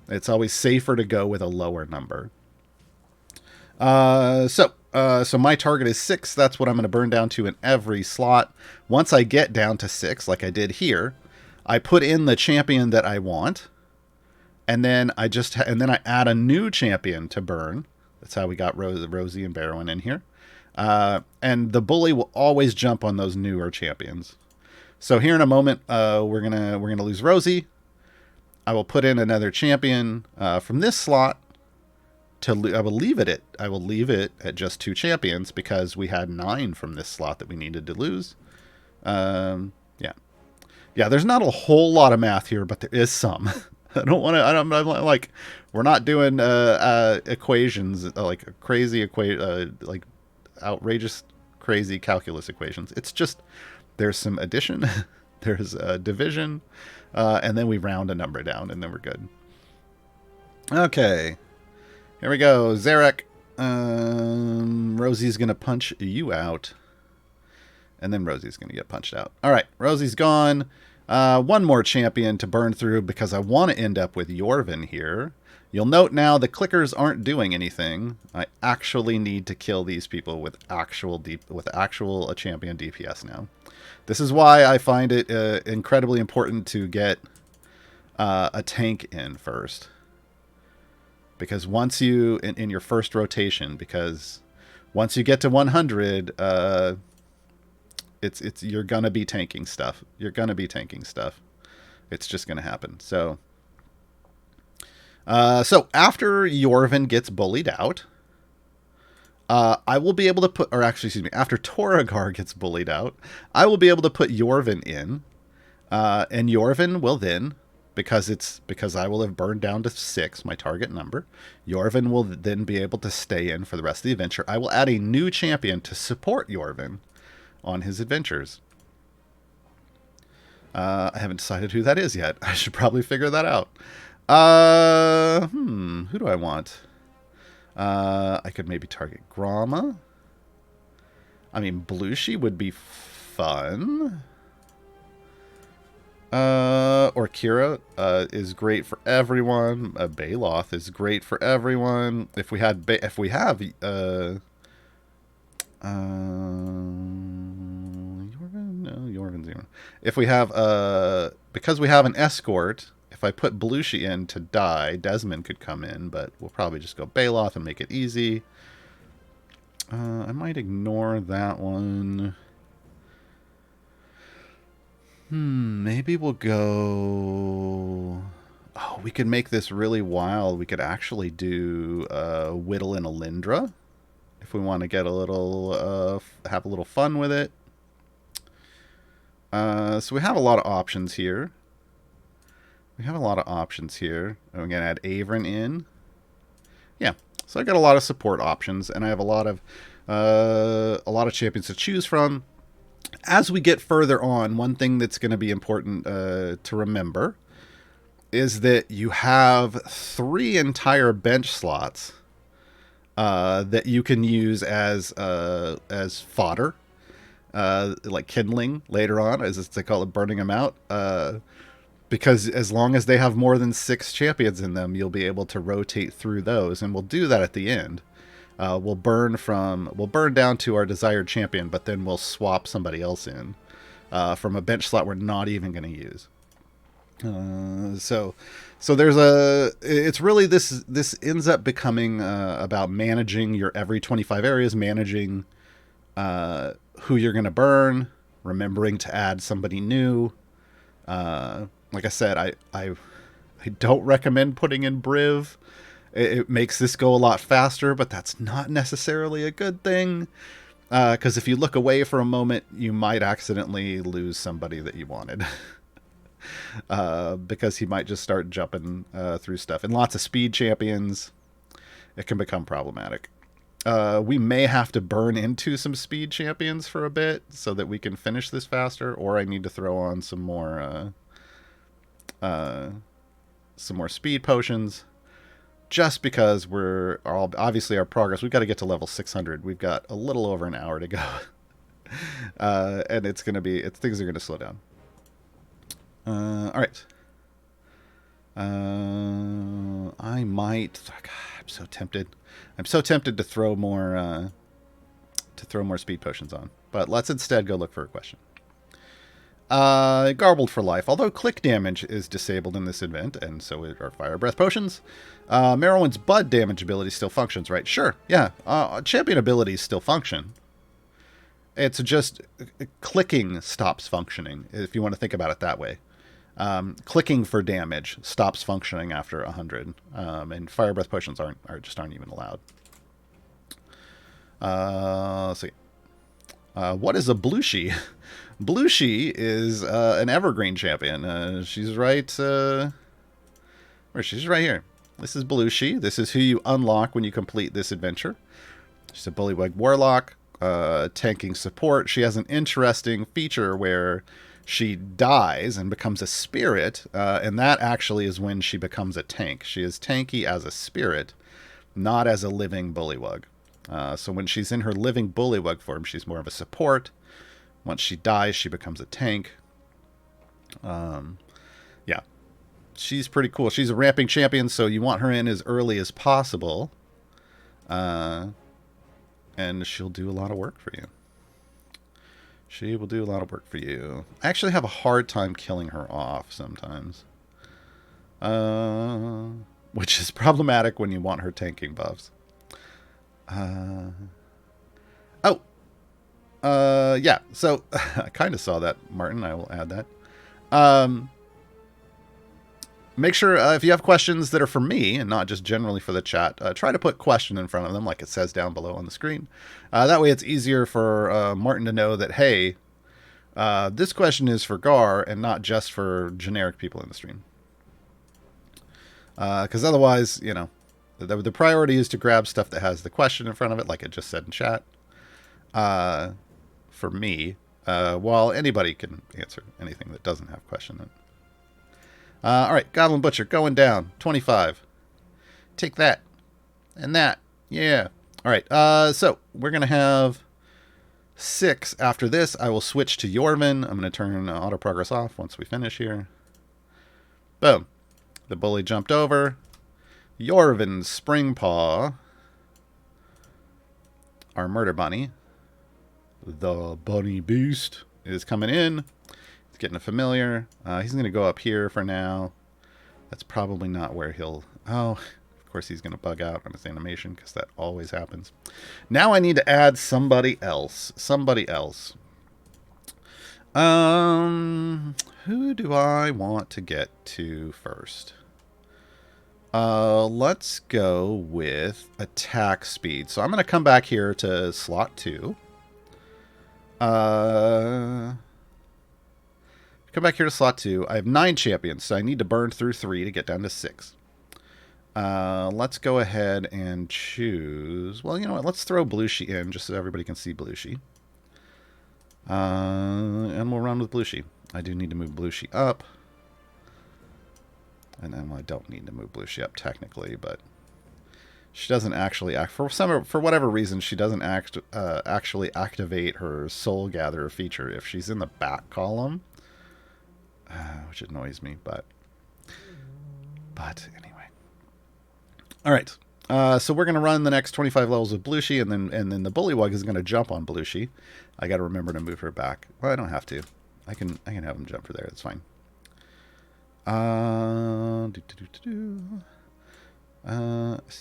it's always safer to go with a lower number. So my target is 6. That's what I'm going to burn down to in every slot. Once I get down to 6, like I did here, I put in the champion that I want, and then I add a new champion to burn. That's how we got Rosie and Barrowin in here. And the bully will always jump on those newer champions. So here in a moment, we're gonna lose Rosie. I will put in another champion from this slot. I will leave it at just 2 champions because we had 9 from this slot that we needed to lose. Yeah. There's not a whole lot of math here, but there is some. I'm like, we're not doing equations like crazy like outrageous crazy calculus equations. It's just there's some addition, there's division, and then we round a number down, and then we're good. Okay. Here we go, Zarek. Rosie's going to punch you out. And then Rosie's going to get punched out. All right, Rosie's gone. One more champion to burn through because I want to end up with Yorvin here. You'll note now the clickers aren't doing anything. I actually need to kill these people with actual champion DPS now. This is why I find it incredibly important to get a tank in first. Because once you, in your first rotation, because once you get to 100, you're going to be tanking stuff. It's just going to happen. So after Yorvin gets bullied out, I will be able to put, after Toragar gets bullied out, I will be able to put Yorvin in, and Yorvin will then, because I will have burned down to 6, my target number. Yorvin will then be able to stay in for the rest of the adventure. I will add a new champion to support Yorvin on his adventures. I haven't decided who that is yet. I should probably figure that out. Who do I want? I could maybe target Gromma. I mean, Belushi would be fun. Or Kira is great for everyone. Baloth is great for everyone. If we have Yorvin, no, Yorvin's zero. If we have because we have an escort, if I put Belushi in to die, Desmond could come in, but we'll probably just go Baloth and make it easy. I might ignore that one. Maybe we'll go... Oh, we could make this really wild. We could actually do Whittle and Alindra if we want to get a little, have a little fun with it. So we have a lot of options here. I'm going to add Averin in. Yeah, so I got a lot of support options, and I have a lot of champions to choose from. as we get further on, one thing that's going to be important to remember is that you have 3 entire bench slots that you can use as fodder, like kindling later on, as they call it, burning them out. Because as long as they have more than 6 champions in them, you'll be able to rotate through those, and we'll do that at the end. We'll burn down to our desired champion, but then we'll swap somebody else in from a bench slot we're not even going to use. So it's really this ends up becoming about managing your every 25 areas, managing who you're going to burn, remembering to add somebody new. Like I said, I don't recommend putting in Briv. It makes this go a lot faster, but that's not necessarily a good thing. Because if you look away for a moment, you might accidentally lose somebody that you wanted. Because he might just start jumping through stuff. And lots of speed champions, it can become problematic. We may have to burn into some speed champions for a bit so that we can finish this faster, or I need to throw on some more speed potions, just because obviously our progress, we've got to get to level 600. We've got a little over an hour to go. And things are going to slow down. All right. I might. God, I'm so tempted. I'm so tempted to throw more speed potions on. But let's instead go look for a question. Garbled for life. Although click damage is disabled in this event, and so are fire breath potions, Merowyn's bud damage ability still functions, right? Sure. Yeah. Champion abilities still function. It's just clicking stops functioning, if you want to think about it that way. Clicking for damage stops functioning after 100, and fire breath potions aren't even allowed. Let's see. What is a Belushi? Belushi is an evergreen champion. She's right. She's right here. This is Belushi. This is who you unlock when you complete this adventure. She's a Bullywug warlock, tanking support. She has an interesting feature where she dies and becomes a spirit, and that actually is when she becomes a tank. She is tanky as a spirit, not as a living Bullywug. So when she's in her living Bullywug form, she's more of a support. Once she dies, she becomes a tank. Yeah, she's pretty cool. She's a ramping champion, so you want her in as early as possible. And she'll do a lot of work for you. She will do a lot of work for you. I actually have a hard time killing her off sometimes. Which is problematic when you want her tanking buffs. Yeah, so I kind of saw that, Martin. I will add that. Make sure, if you have questions that are for me and not just generally for the chat, try to put question in front of them like it says down below on the screen. That way it's easier for Martin to know that, hey, this question is for Gar and not just for generic people in the stream. Because otherwise, you know, the priority is to grab stuff that has the question in front of it, like it just said in chat. For me, while anybody can answer anything that doesn't have question in it. All right, Goblin Butcher going down, 25. Take that and that, yeah. All right, so we're gonna have 6 after this. I will switch to Yorvin. I'm gonna turn auto progress off once we finish here. Boom, the bully jumped over. Yorvin's Spring Paw, our murder bunny. The bunny beast is coming in. He's getting a familiar. He's going to go up here for now. That's probably not where he'll... Oh, of course he's going to bug out on his animation because that always happens. Now I need to add somebody else. Somebody else. Who do I want to get to first? Let's go with attack speed. So I'm going to come back here to slot 2. Come back here to slot 2. I have 9 champions, so I need to burn through 3 to get down to 6. Let's go ahead and choose... Well, you know what? Let's throw Belushi in just so everybody can see Belushi. And we'll run with Belushi. I do need to move Belushi up. And then I don't need to move Belushi up technically, but she doesn't actually act for whatever reason. She doesn't actually activate her Soul Gatherer feature if she's in the back column, which annoys me. But anyway, all right. So we're gonna run the next 25 levels with Belushi, and then the Bullywug is gonna jump on Belushi. I got to remember to move her back. Well, I don't have to. I can have him jump for there. That's fine.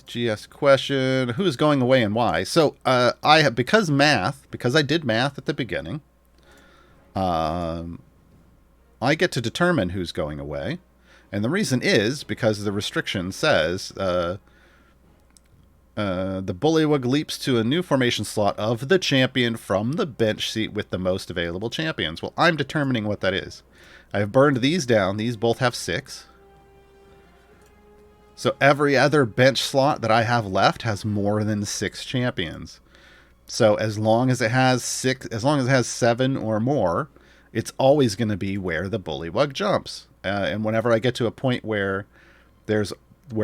GS question: who is going away and why? So because I did math at the beginning. I get to determine who's going away, and the reason is because the restriction says the Bullywug leaps to a new formation slot of the champion from the bench seat with the most available champions. Well, I'm determining what that is. I've burned these down. These both have 6. So every other bench slot that I have left has more than 6 champions. So as long as it has 7 or more, it's always going to be where the Bullywug jumps. And whenever I get to a point where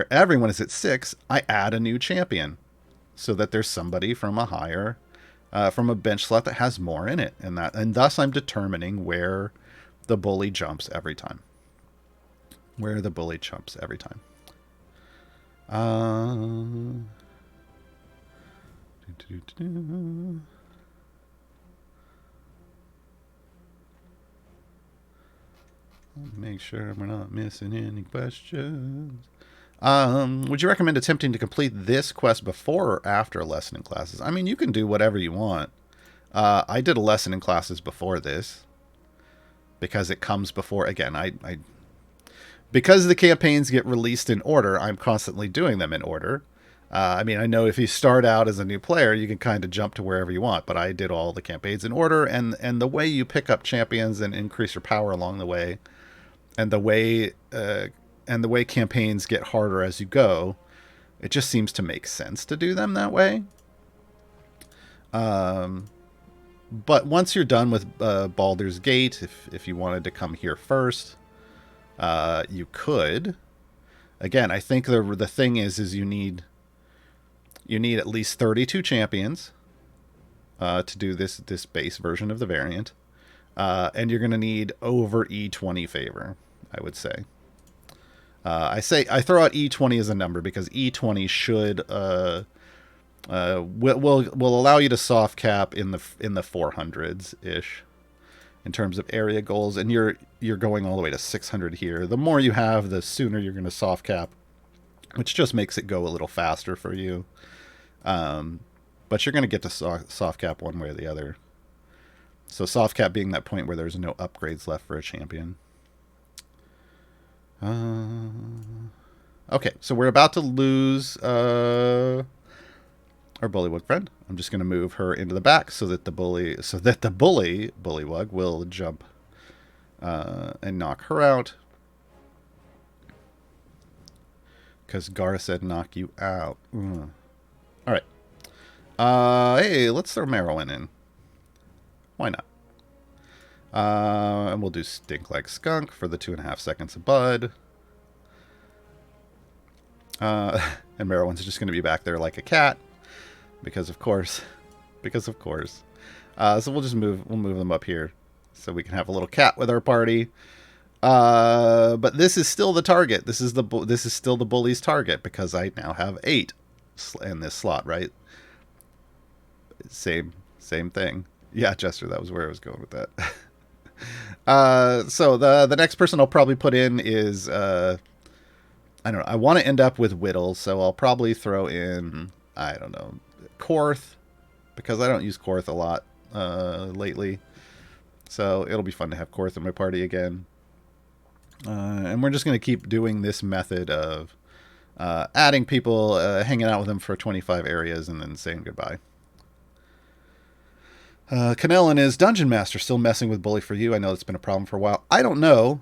everyone is at 6, I add a new champion, so that there's somebody from a higher, from a bench slot that has more in it, and thus I'm determining where the bully jumps every time. Where the bully jumps every time. Make sure we're not missing any questions. Would you recommend attempting to complete this quest before or after a lesson in classes? I mean, you can do whatever you want. I did a lesson in classes before this, because it comes before, again, because the campaigns get released in order, I'm constantly doing them in order. I mean, I know if you start out as a new player, you can kind of jump to wherever you want, but I did all the campaigns in order, and the way you pick up champions and increase your power along the way, and the way campaigns get harder as you go, it just seems to make sense to do them that way. But once you're done with Baldur's Gate, if you wanted to come here first, you could. Again, I think the thing is you need at least 32 champions to do this base version of the variant, and you're going to need over E20 favor, I would say. I throw out E20 as a number because E20 should will allow you to soft cap in the 400s ish in terms of area goals, and you're going all the way to 600 here. The more you have, the sooner you're going to soft cap, which just makes it go a little faster for you. But you're going to get to soft cap one way or the other. So soft cap being that point where there's no upgrades left for a champion. Okay, so we're about to lose our Bullywug friend. I'm just going to move her into the back so that the Bullywug will jump and knock her out. Because Gar said knock you out. All right. Hey, let's throw Merowyn in. Why not? And we'll do Stink Like Skunk for the 2.5 seconds of Bud. And Merowyn's just going to be back there like a cat. Because of course. So we'll move them up here. So we can have a little cat with our party. But this is still the target. This is still the bully's target. Because I now have 8 in this slot, right? Same thing. Yeah, Jester, that was where I was going with that. So the next person I'll probably put in is I don't know. I want to end up with Whittle, so I'll probably throw in, I don't know, Korth, because I don't use Korth a lot lately. So it'll be fun to have Korth in my party again. And we're just going to keep doing this method of adding people, hanging out with them for 25 areas, and then saying goodbye. Canellin is Dungeon Master still messing with Bully for you? I know it's been a problem for a while. I don't know.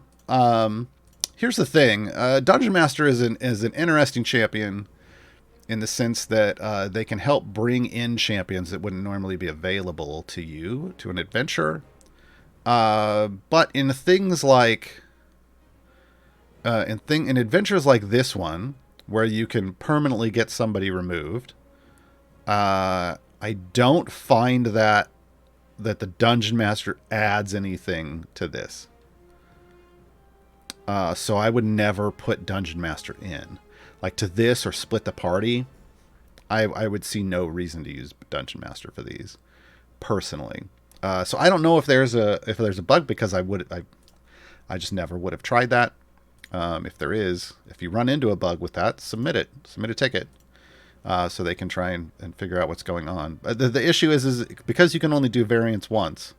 Here's the thing. Dungeon Master is an interesting champion in the sense that they can help bring in champions that wouldn't normally be available to you, to an adventurer. But in things like in adventures like this one, where you can permanently get somebody removed, I don't find that the Dungeon Master adds anything to this. So I would never put Dungeon Master in. Like to this or split the party, I would see no reason to use Dungeon Master for these, personally. So I don't know if there's a bug, because I just never would have tried that. If you run into a bug with that, submit a ticket, so they can try and figure out what's going on. The issue is because you can only do variants once,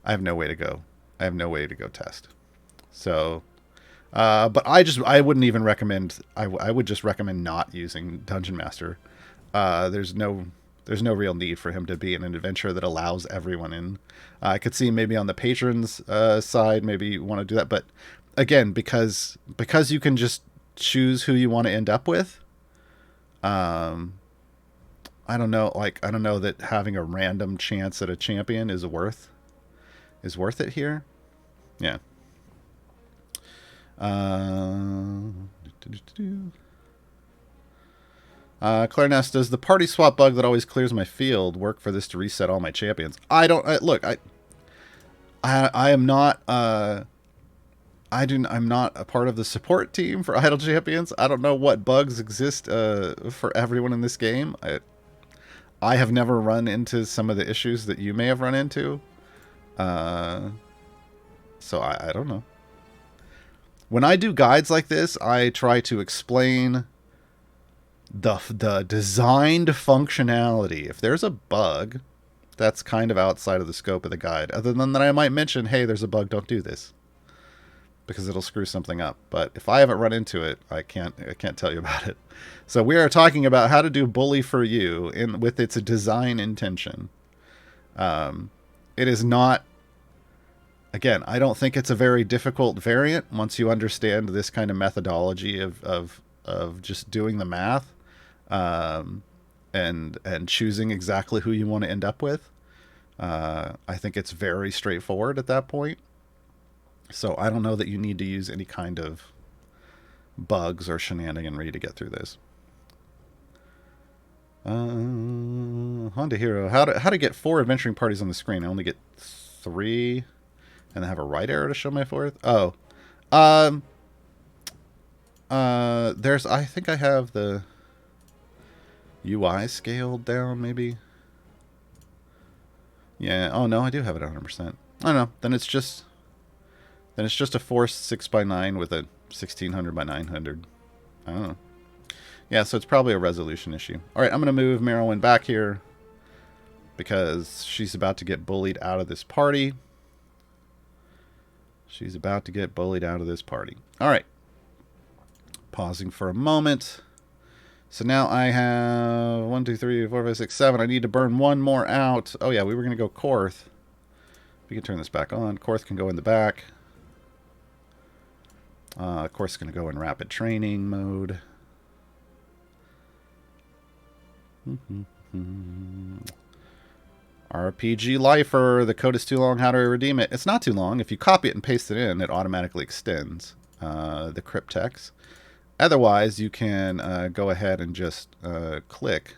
I have no way to go. I have no way to go test. So, but I wouldn't even recommend. I would just recommend not using Dungeon Master. There's no real need for him to be in an adventure that allows everyone in. I could see maybe on the patrons side, maybe you want to do that, but again, because you can just choose who you want to end up with. I don't know. I don't know that having a random chance at a champion is worth it here. Yeah. Claire Ness, does the party swap bug that always clears my field work for this to reset all my champions? I don't look. I am not. I'm not a part of the support team for Idle Champions. I don't know what bugs exist for everyone in this game. I have never run into some of the issues that you may have run into. So I don't know. When I do guides like this, I try to explain the designed functionality. If there's a bug, that's kind of outside of the scope of the guide. Other than that, I might mention, hey, there's a bug, don't do this, because it'll screw something up. But if I haven't run into it, I can't tell you about it. So we are talking about how to do Bully for you with its design intention. It is not. Again, I don't think it's a very difficult variant once you understand this kind of methodology of just doing the math, and choosing exactly who you want to end up with. I think it's very straightforward at that point. So I don't know that you need to use any kind of bugs or shenaniganry to get through this. Honda Hero, how to get 4 adventuring parties on the screen? I only get 3, and I have a right arrow to show my 4th. Oh, I think I have the UI scaled down, maybe. Yeah. Oh no, I do have it 100%. I don't know. Then it's just a forced 6x9 with a 1600 by 900. I don't know. Yeah, so it's probably a resolution issue. All right, I'm going to move Merylwyn back here because she's about to get bullied out of this party. She's about to get bullied out of this party. All right. Pausing for a moment. So now I have 1, 2, 3, 4, 5, 6, 7. I need to burn one more out. Oh, yeah, we were going to go Korth. We can turn this back on. Korth can go in the back. Korth's going to go in rapid training mode. RPG Lifer. The code is too long. How do I redeem it? It's not too long. If you copy it and paste it in, it automatically extends the cryptex. Otherwise, you can go ahead and just click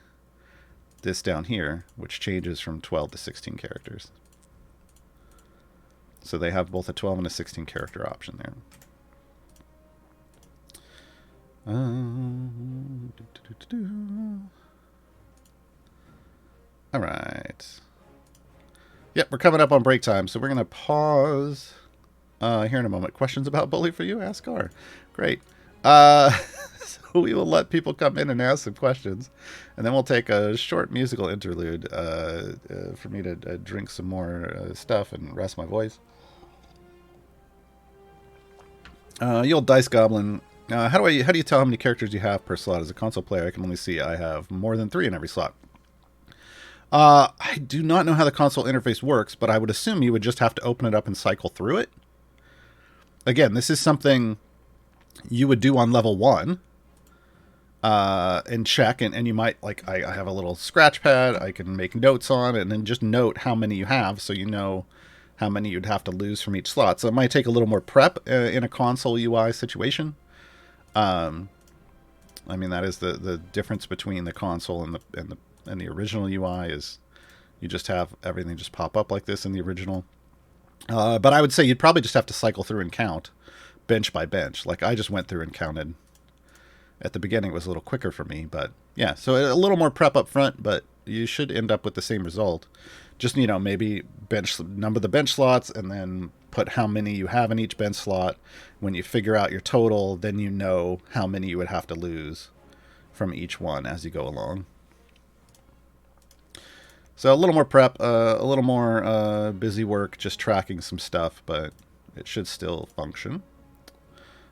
this down here, which changes from 12 to 16 characters. So they have both a 12 and a 16 character option there. All right. Yep, we're coming up on break time, so we're going to pause here in a moment. Questions about Bully for you? Ask Gar. Great. So we will let people come in and ask some questions, and then we'll take a short musical interlude for me to drink some more stuff and rest my voice. You old dice goblin. How do you tell how many characters you have per slot? As a console player, I can only see I have more than 3 in every slot. I do not know how the console interface works, but I would assume you would just have to open it up and cycle through it. Again, this is something you would do on level 1 and check, and you might, like, I have a little scratch pad I can make notes on, and then just note how many you have so you know how many you'd have to lose from each slot. So it might take a little more prep in a console UI situation. I mean, that is the difference between the console and the original UI is you just have everything just pop up like this in the original. But I would say you'd probably just have to cycle through and count bench by bench. Like I just went through and counted. At the beginning, it was a little quicker for me, but yeah, so a little more prep up front, but you should end up with the same result. Just, you know, maybe number the bench slots and then put how many you have in each bench slot. When you figure out your total, then you know how many you would have to lose from each one as you go along. So a little more prep, a little more busy work, just tracking some stuff, but it should still function.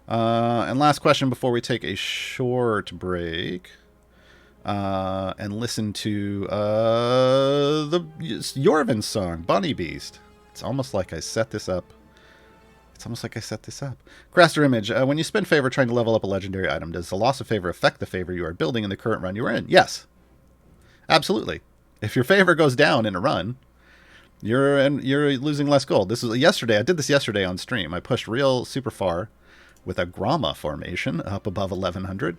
And last question before we take a short break. And listen to the Jorvin's song, Bunny Beast. It's almost like I set this up. Craster Image, when you spend favor trying to level up a legendary item, does the loss of favor affect the favor you are building in the current run you are in? Yes. Absolutely. If your favor goes down in a run, you're losing less gold. This is yesterday. I did this yesterday on stream. I pushed real super far with a Grama formation up above 1100.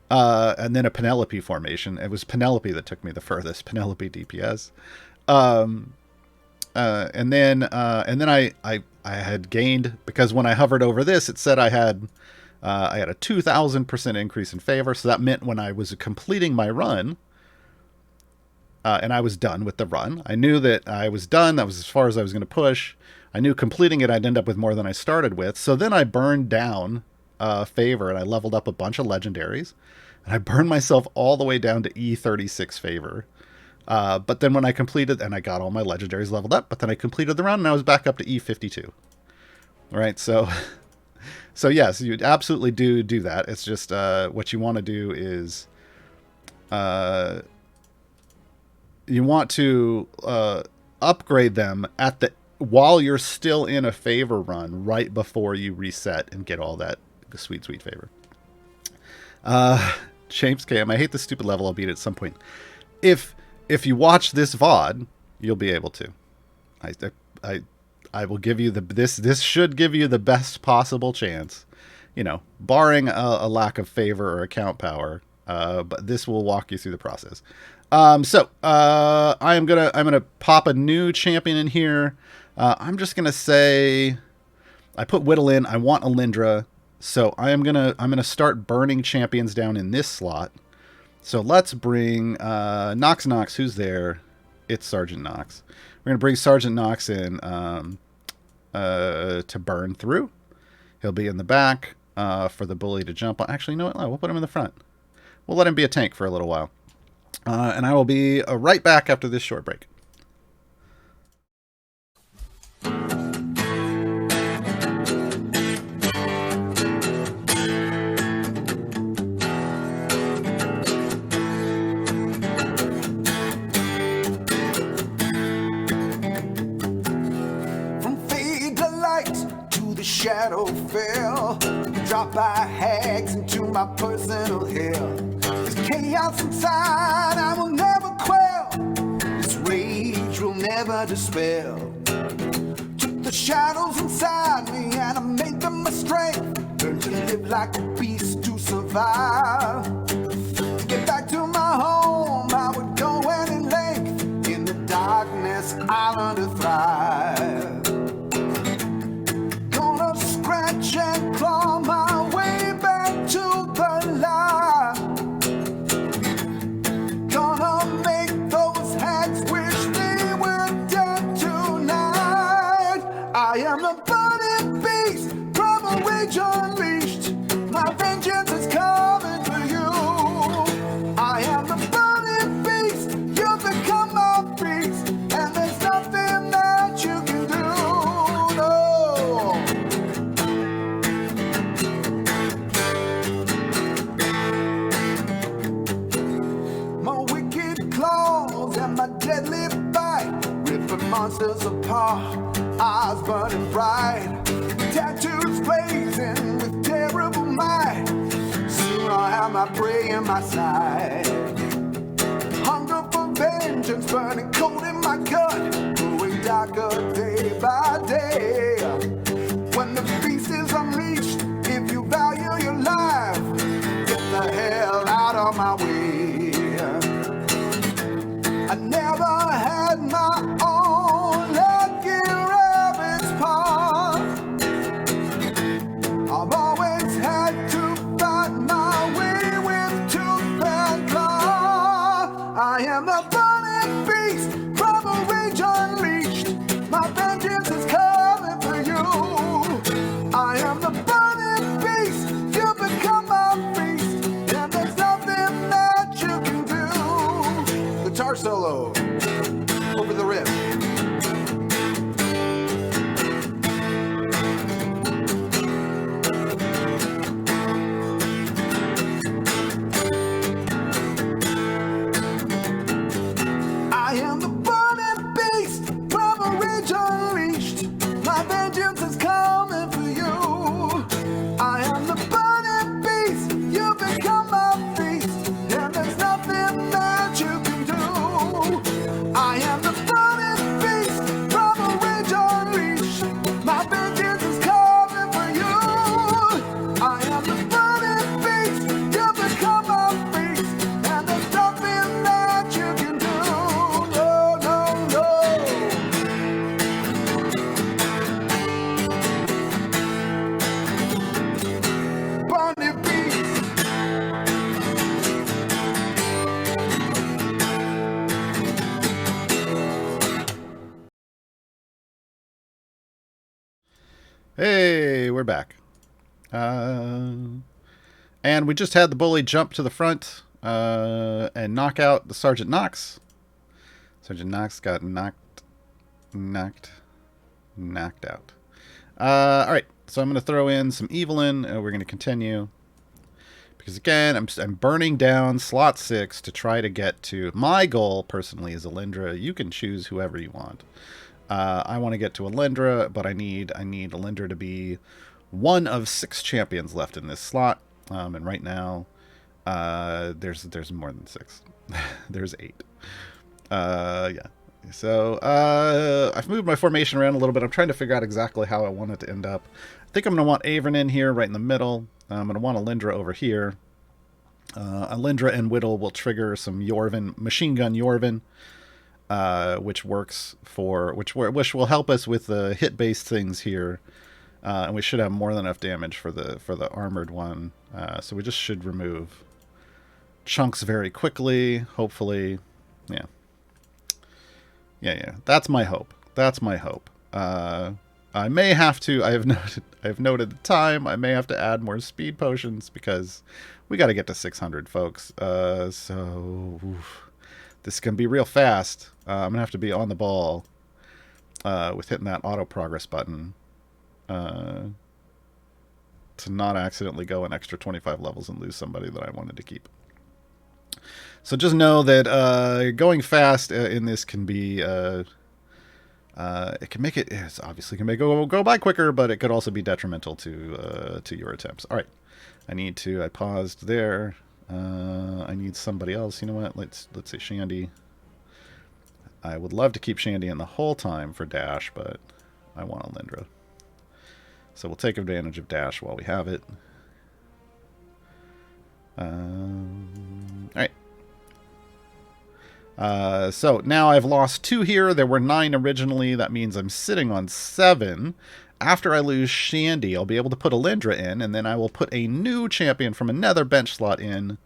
And then a Penelope formation. It was Penelope that took me the furthest. Penelope DPS. And then I had gained, because when I hovered over this, it said I had a 2,000% increase in favor. So that meant when I was completing my run, and I was done with the run, I knew that I was done. That was as far as I was going to push. I knew completing it, I'd end up with more than I started with. So then I burned down favor, and I leveled up a bunch of legendaries, and I burned myself all the way down to E36 favor. But then when I completed, and I got all my legendaries leveled up, but then I completed the round and I was back up to E52. All right, so yes, you absolutely do that. It's just what you want to do is you want to upgrade them while you're still in a favor run, right before you reset and get all that sweet favor. James Cam, I hate this stupid level. I'll beat it at some point. If you watch this VOD, you'll be able to. I will give you this should give you the best possible chance, you know, barring a lack of favor or account power. But this will walk you through the process. I'm gonna pop a new champion in here. I'm just gonna say I put Whittle in. I want Alindra, so I'm gonna start burning champions down in this slot. So let's bring Nox. Who's there? It's Sergeant Nox. We're gonna bring Sergeant Nox in to burn through. He'll be in the back for the bully to jump on. Actually, you know what? We'll put him in the front. We'll let him be a tank for a little while. And I will be right back after this short break. Shadow fell, dropped by hags into my personal hell. There's chaos inside, I will never quell. This rage will never dispel. Took the shadows inside me and I made them my strength. Learned to live like a beast to survive. To get back to my home, I would go any length. In the darkness, I learned to thrive. Scratch and claw my way back to the light. Gonna make those hags wish they were dead tonight. I am a burning beast, primal rage unleashed. My vengeance is coming for you. I am a burning beast, you've become my beast, and there's nothing that you can do. No. My deadly bite, ripping monsters apart, eyes burning bright, tattoos blazing with terrible might. Soon I'll have my prey in my sight. Hunger for vengeance burning cold in my gut, growing dark. like a day by day. When the beast is unleashed, if you value your life, get the hell out of my way. I never had my own lucky rabbit's paw. I've always had to fight my way with tooth and claw. I am the burning beast from a rage unleashed. My vengeance is coming for you. I am the burning beast. You become my feast, and there's nothing that you can do. Guitar solo over the riff. I am the burning beast from a rage unleashed. My vengeance is coming for you. I am the burning beast. You become my feast, and there's nothing that you can do. I am the burning beast from a rage unleashed. My vengeance is coming for you. I am the burning beast. You become my feast, and there's nothing that you can do. No, no, no. Burning beast. Hey, we're back. And we just had the bully jump to the front and knock out the Sergeant Knox. Sergeant Knox got knocked out. All right, so I'm going to throw in some Evelyn. We're going to continue. Because again, I'm burning down slot 6 to try to get to... My goal, personally, is Alindra. You can choose whoever you want. I want to get to Alindra, but I need Alindra to be one of 6 champions left in this slot. And right now, there's more than 6. There's 8. Yeah. So I've moved my formation around a little bit. I'm trying to figure out exactly how I want it to end up. I think I'm going to want Avern in here, right in the middle. I'm going to want Alindra over here. Alindra and Whittle will trigger some Yorvin, machine gun Yorvin. Which works for which will help us with the hit-based things here, and we should have more than enough damage for the armored one. So we just should remove chunks very quickly, hopefully. Yeah. That's my hope. I may have to. I have noted the time. I may have to add more speed potions because we got to get to 600, folks. So. Oof. This can be real fast. I'm going to have to be on the ball with hitting that auto progress button to not accidentally go an extra 25 levels and lose somebody that I wanted to keep. So just know that going fast in this can be... it can make it... It's obviously can make it go by quicker, but it could also be detrimental to your attempts. All right. I paused there. I need somebody else. You know what? Let's say Shandy. I would love to keep Shandy in the whole time for Dash, but I want Alindra. So we'll take advantage of Dash while we have it. Alright. So now I've lost 2 here. There were 9 originally. That means I'm sitting on 7. After I lose Shandy, I'll be able to put Alindra in, and then I will put a new champion from another bench slot in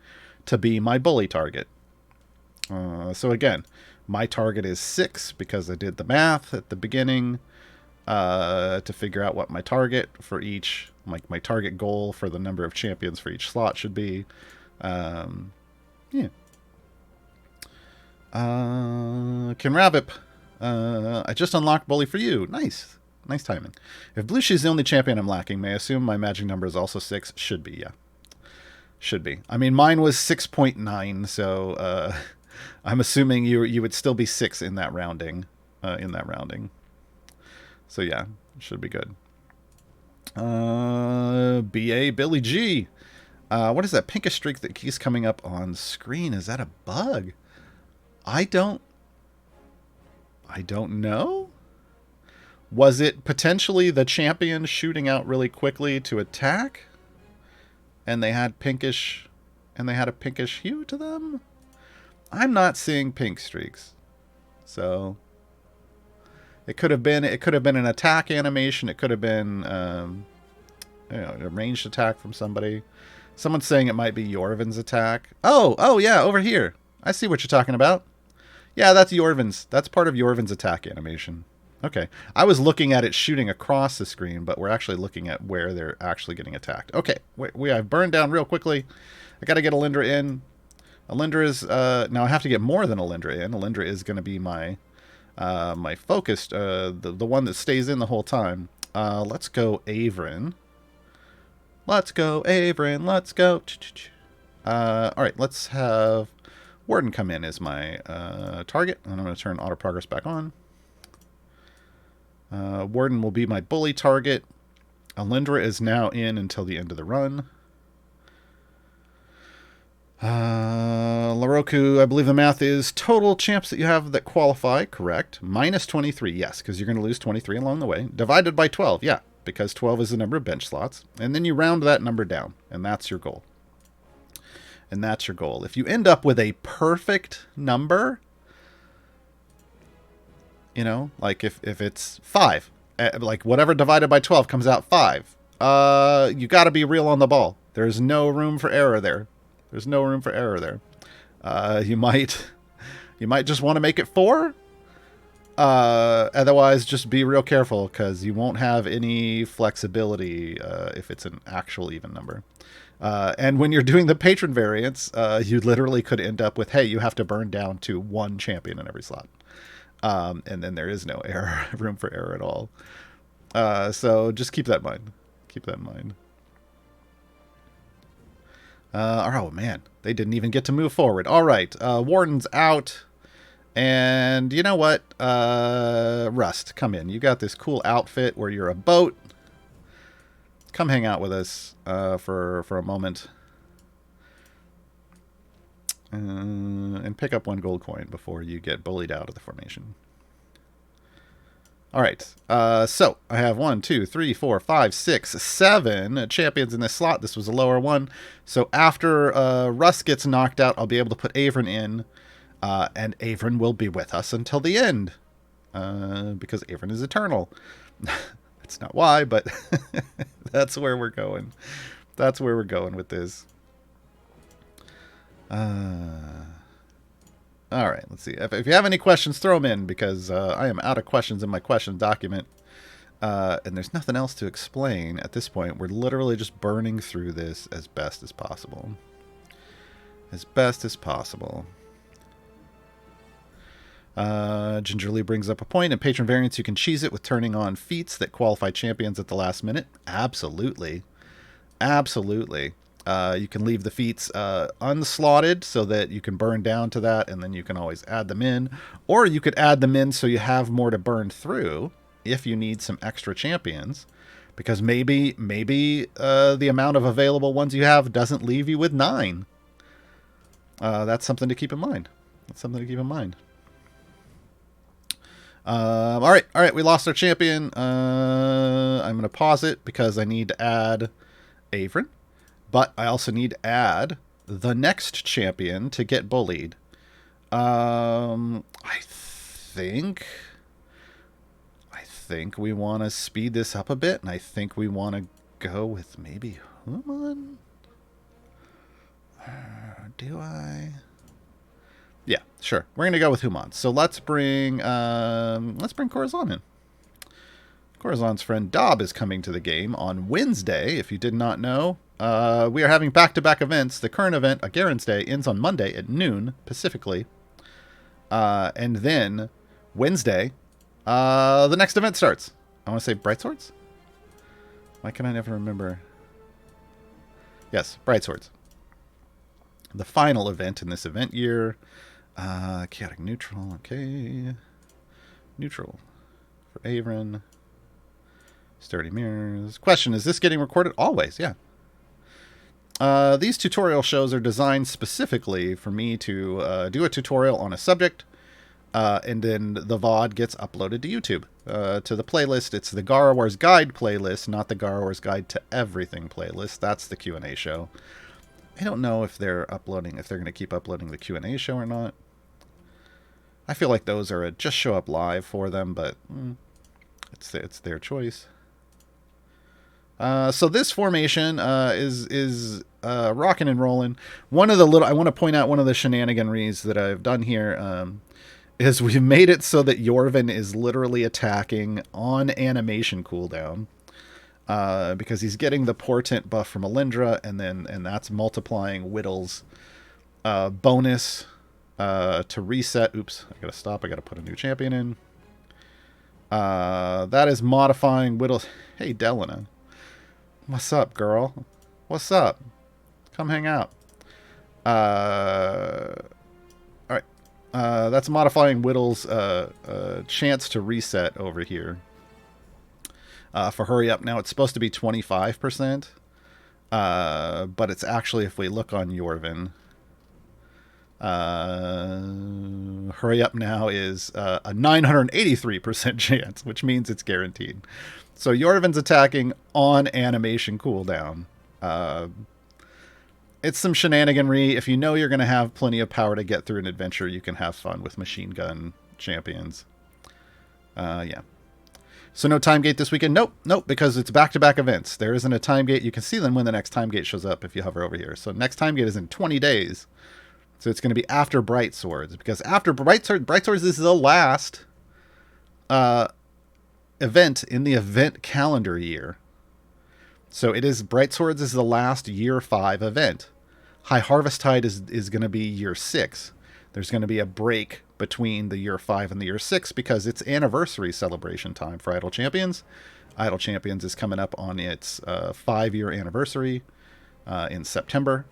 to be my bully target. So again, my target is 6 because I did the math at the beginning to figure out what my target for each, my target goal for the number of champions for each slot should be. Yeah. Kinravip, I just unlocked bully for you. Nice. Nice timing. If Belushi's the only champion I'm lacking, may I assume my magic number is also 6? Should be, yeah. Should be. I mean, mine was 6.9, so I'm assuming you would still be 6 in that rounding. So yeah, should be good. BA Billy G. What is that pinkish streak that keeps coming up on screen? Is that a bug? I don't know. Was it potentially the champion shooting out really quickly to attack? And they had a pinkish hue to them? I'm not seeing pink streaks. So it could have been an attack animation. It could have been a ranged attack from somebody. Someone's saying it might be Yorvin's attack. Oh yeah, over here. I see what you're talking about. Yeah, that's Yorvin's. That's part of Yorvin's attack animation. Okay. I was looking at it shooting across the screen, but we're actually looking at where they're actually getting attacked. Okay. We have burned down real quickly. I got to get Alindra in. Alindra is... now, I have to get more than Alindra in. Alindra is going to be my my focused... the one that stays in the whole time. Let's go Averin. Let's go Averin. Let's go. Alright, let's have Warden come in as my target. And I'm going to turn auto progress back on. Warden will be my bully target. Alindra is now in until the end of the run. Laroku, I believe the math is total champs that you have that qualify, correct. Minus 23, yes, because you're going to lose 23 along the way. Divided by 12, yeah, because 12 is the number of bench slots. And then you round that number down, and that's your goal. And that's your goal. If you end up with a perfect number... You know, like if it's 5, like whatever divided by 12 comes out 5. You got to be real on the ball. There's no room for error there. There's no room for error there. You might just want to make it 4. Otherwise, just be real careful because you won't have any flexibility if it's an actual even number. And when you're doing the patron variants, you literally could end up with, hey, you have to burn down to 1 champion in every slot. And then there is no error, room for error at all. So just keep that in mind. Keep that in mind. Oh, man. They didn't even get to move forward. All right. Warden's out. And you know what? Rust, come in. You got this cool outfit where you're a boat. Come hang out with us for a moment. And pick up 1 gold coin before you get bullied out of the formation. All right. So I have 1, 2, 3, 4, 5, 6, 7 champions in this slot. This was a lower one. So after Russ gets knocked out, I'll be able to put Averin in. And Averin will be with us until the end. Because Averin is eternal. That's not why, but that's where we're going. That's where we're going with this. All right, let's see. If you have any questions, throw them in, because I am out of questions in my question document. And there's nothing else to explain at this point. We're literally just burning through this as best as possible. As best as possible. Gingerly brings up a point. In patron variants, you can cheese it with turning on feats that qualify champions at the last minute. Absolutely. Absolutely. You can leave the feats unslotted so that you can burn down to that, and then you can always add them in. Or you could add them in so you have more to burn through if you need some extra champions. Because maybe the amount of available ones you have doesn't leave you with 9. That's something to keep in mind. That's something to keep in mind. All right, we lost our champion. I'm going to pause it because I need to add Averin. But I also need to add the next champion to get bullied. I think we want to speed this up a bit, and I think we want to go with maybe Human. Do I? Yeah, sure. We're gonna go with Human. So let's bring Corazon in. Corazon's friend Dob is coming to the game on Wednesday, if you did not know. We are having back-to-back events. The current event, a Garen's Day, ends on Monday at noon, Pacifically. And then Wednesday, the next event starts. I want to say Bright Swords? Why can I never remember? Yes, Bright Swords. The final event in this event year. Chaotic Neutral, okay. Neutral for Averin. Sturdy Mirrors. Question, is this getting recorded? Always, yeah. These tutorial shows are designed specifically for me to do a tutorial on a subject, And then the VOD gets uploaded to YouTube, to the playlist. It's the Gaarawarr's Guide playlist, not the Gaarawarr's Guide to Everything playlist. That's the Q&A show. I don't know if they're going to keep uploading the Q&A show or not. I feel like those are just show up live for them, but it's their choice. So this formation is rocking and rolling. I want to point out one of the shenaniganries that I've done here is we've made it so that Yorvin is literally attacking on animation cooldown. Because he's getting the portent buff from Alindra, and that's multiplying Whittle's bonus to reset. Oops, I gotta stop. I gotta put a new champion in. That is modifying Whittle's. Hey, Delina. What's up, girl? What's up? Come hang out. Alright. That's modifying Whittle's chance to reset over here. For Hurry Up now, it's supposed to be 25%. But it's actually, if we look on Yorvin, Hurry Up now is a 983% chance, which means it's guaranteed. So Yorvin's attacking on animation cooldown. It's some shenaniganry. If you know you're going to have plenty of power to get through an adventure, you can have fun with machine gun champions. Yeah. So no time gate this weekend? Nope, because it's back-to-back events. There isn't a time gate. You can see them when the next time gate shows up if you hover over here. So next time gate is in 20 days. So it's going to be after Bright Swords, because after Bright Swords is the last event in the event calendar year. So it is, Bright Swords is the last year 5 event. High Harvest Tide is going to be year 6. There's going to be a break between the year 5 and the year 6 because it's anniversary celebration time for Idle Champions. Idle Champions is coming up on its 5-year anniversary in September.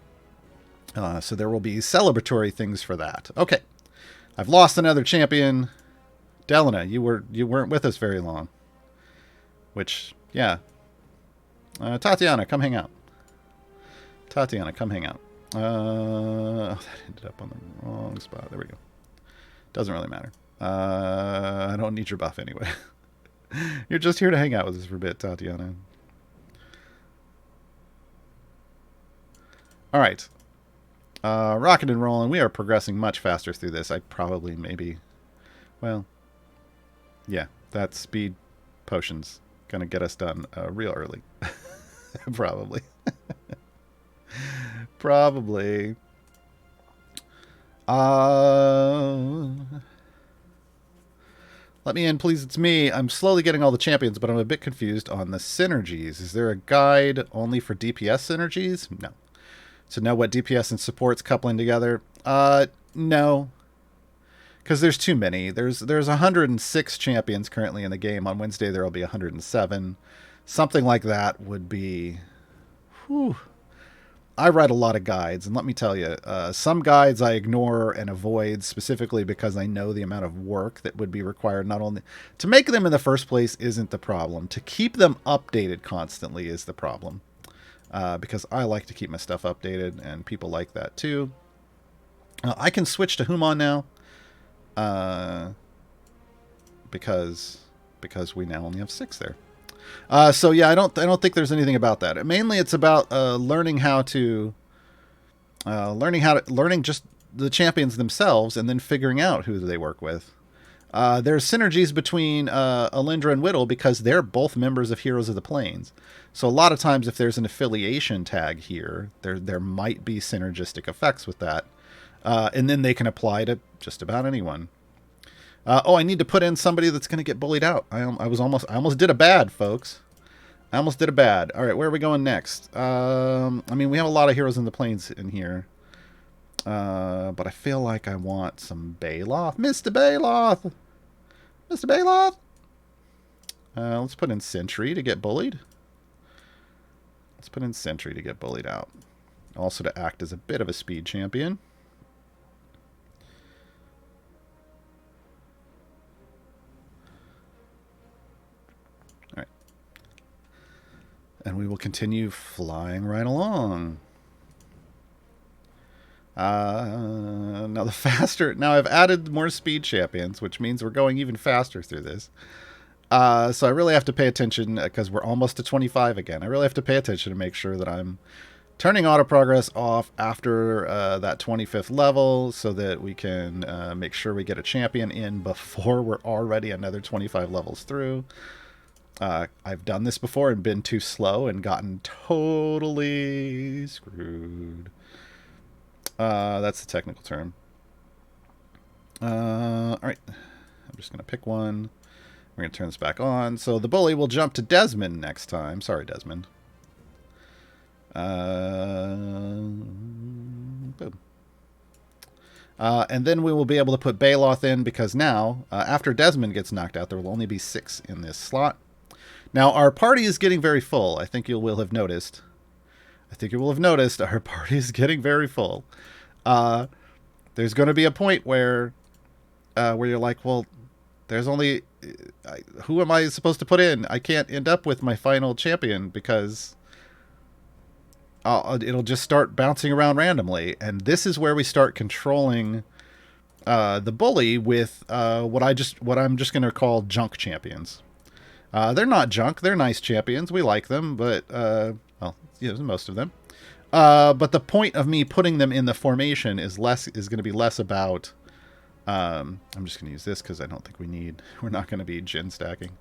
So there will be celebratory things for that. Okay. I've lost another champion. Delina, you weren't with us very long. Which, yeah. Tatiana, come hang out. Tatiana, come hang out. Oh, that ended up on the wrong spot. There we go. Doesn't really matter. I don't need your buff anyway. You're just here to hang out with us for a bit, Tatiana. All right. Rocking and rolling. We are progressing much faster through this. I probably, maybe... Well, yeah. That speed potion's going to get us done real early. Probably. Probably. Let me in, please. It's me. I'm slowly getting all the champions, but I'm a bit confused on the synergies. Is there a guide only for DPS synergies? No. To know what DPS and support's coupling together? No. Because there's too many. There's 106 champions currently in the game. On Wednesday there will be 107. Something like that would be... Whew. I write a lot of guides, and let me tell you, some guides I ignore and avoid specifically because I know the amount of work that would be required. Not only to make them in the first place isn't the problem. To keep them updated constantly is the problem. Because I like to keep my stuff updated, and people like that too. I can switch to Human now, because we now only have 6 there. So yeah, I don't think there's anything about that. Mainly, it's about learning just the champions themselves, and then figuring out who they work with. There's synergies between Alindra and Whittle because they're both members of Heroes of the Plains. So a lot of times, if there's an affiliation tag here, there might be synergistic effects with that, and then they can apply to just about anyone. Oh, I need to put in somebody that's going to get bullied out. I almost did a bad, folks. I almost did a bad. All right, where are we going next? I mean, we have a lot of Heroes in the Plains in here. But I feel like I want some Baloth. Mr. Baloth! Mr. Baloth! Let's put in Sentry to get bullied. Let's put in Sentry to get bullied out. Also to act as a bit of a speed champion. Alright. And we will continue flying right along. Now the faster... Now I've added more speed champions, which means we're going even faster through this. So I really have to pay attention, because we're almost to 25 again. I really have to pay attention to make sure that I'm turning auto progress off after that 25th level, so that we can make sure we get a champion in before we're already another 25 levels through. I've done this before and been too slow and gotten totally screwed. That's the technical term. Alright. I'm just going to pick one. We're going to turn this back on. So the bully will jump to Desmond next time. Sorry, Desmond. Boom. And then we will be able to put Baloth in, because now, after Desmond gets knocked out, there will only be 6 in this slot. Now, our party is getting very full. I think you will have noticed. Our party is getting very full. There's going to be a point where you're like, well, there's only... who am I supposed to put in? I can't end up with my final champion, because it'll just start bouncing around randomly. And this is where we start controlling the bully with what I'm just going to call junk champions. They're not junk. They're nice champions. We like them, but well, yeah, most of them. But the point of me putting them in the formation is going to be less about. I'm just going to use this because I don't think we're not going to be Jin stacking.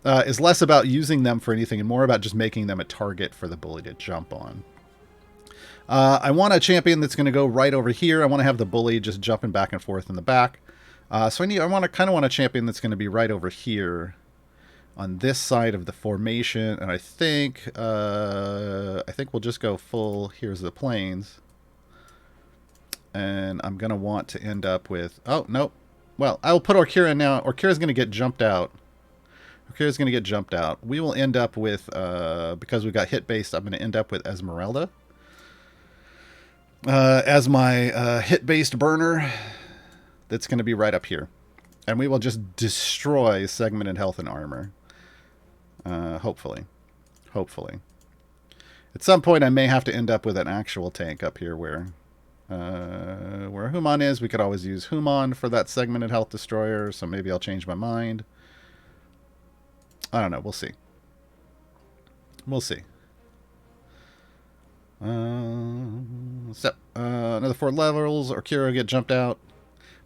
Is less about using them for anything and more about just making them a target for the bully to jump on. I want a champion that's going to go right over here. I want to have the bully just jumping back and forth in the back. So I kind of want a champion that's going to be right over here on this side of the formation. And I think we'll just go full. Here's the plains. And I'm going to want to end up with... Oh, nope. Well, I will put Orkira now. Orkira's going to get jumped out. We will end up with... because we got hit-based, I'm going to end up with Esmeralda. As my hit-based burner. That's going to be right up here. And we will just destroy segmented health and armor. Hopefully. At some point, I may have to end up with an actual tank up here where Human is. We could always use Human for that segmented health destroyer, so maybe I'll change my mind. I don't know. We'll see. Another 4 levels. Orkira get jumped out.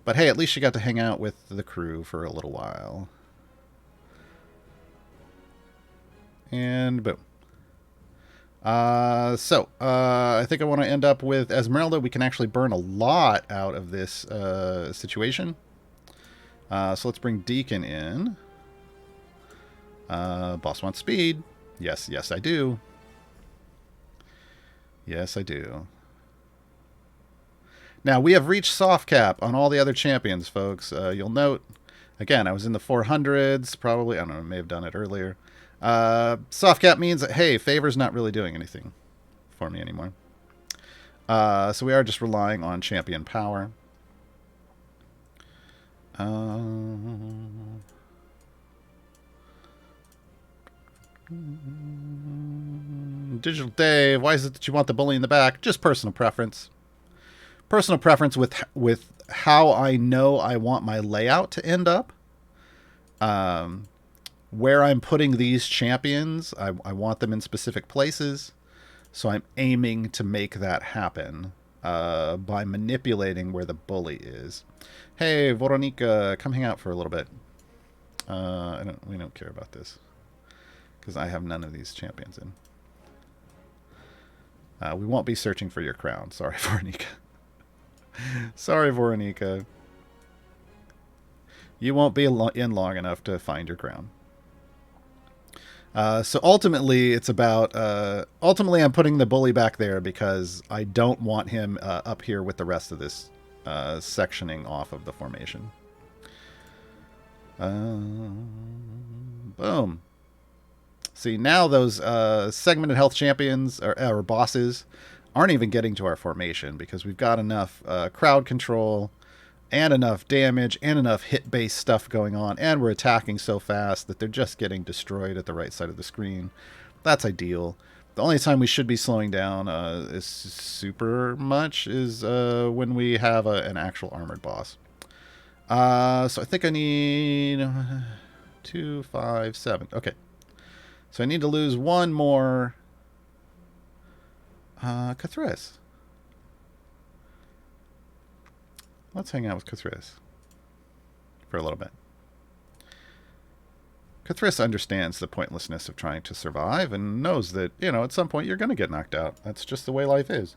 But hey, at least she got to hang out with the crew for a little while. And boom. I think I want to end up with Esmeralda. We can actually burn a lot out of this situation. So let's bring Deacon in. Boss wants speed. Yes, I do. Now, we have reached soft cap on all the other champions, folks. You'll note, again, I was in the 400s, probably. I don't know, I may have done it earlier. Soft cap means that, hey, Favor's not really doing anything for me anymore. So we are just relying on champion power. Digital Dave, why is it that you want the bully in the back? Just personal preference. Personal preference with how I know I want my layout to end up. Where I'm putting these champions, I want them in specific places. So I'm aiming to make that happen by manipulating where the bully is. Hey, Veronica, come hang out for a little bit. We don't care about this because I have none of these champions in. We won't be searching for your crown. Sorry, Veronica. Sorry, Veronica. You won't be in long enough to find your crown. So ultimately, it's about... ultimately, I'm putting the bully back there because I don't want him up here with the rest of this sectioning off of the formation. Boom. See, now those segmented health champions or bosses aren't even getting to our formation because we've got enough crowd control and enough damage and enough hit-based stuff going on, and we're attacking so fast that they're just getting destroyed at the right side of the screen. That's ideal. The only time we should be slowing down is super much is when we have an actual armored boss. So I think I need 2, 5, 7. Okay. So I need to lose one more Cathris. Let's hang out with Cathris for a little bit. Cathris understands the pointlessness of trying to survive and knows that, at some point you're going to get knocked out. That's just the way life is.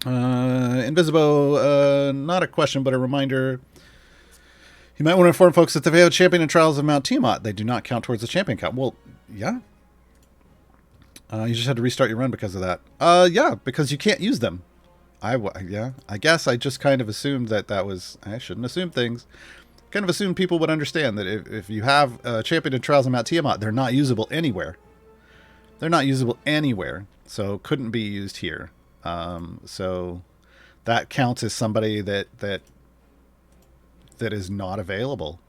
Invisible, not a question, but a reminder. You might want to inform folks that the failed champion and trials of Mount Tiamat, they do not count towards the champion count. Well, yeah. You just had to restart your run because of that. Yeah, because you can't use them. I guess I just kind of assumed that was... I shouldn't assume things. Kind of assumed people would understand that if you have a champion and trials of Mount Tiamat, they're not usable anywhere. They're not usable anywhere, so couldn't be used here. So that counts as somebody that is not available.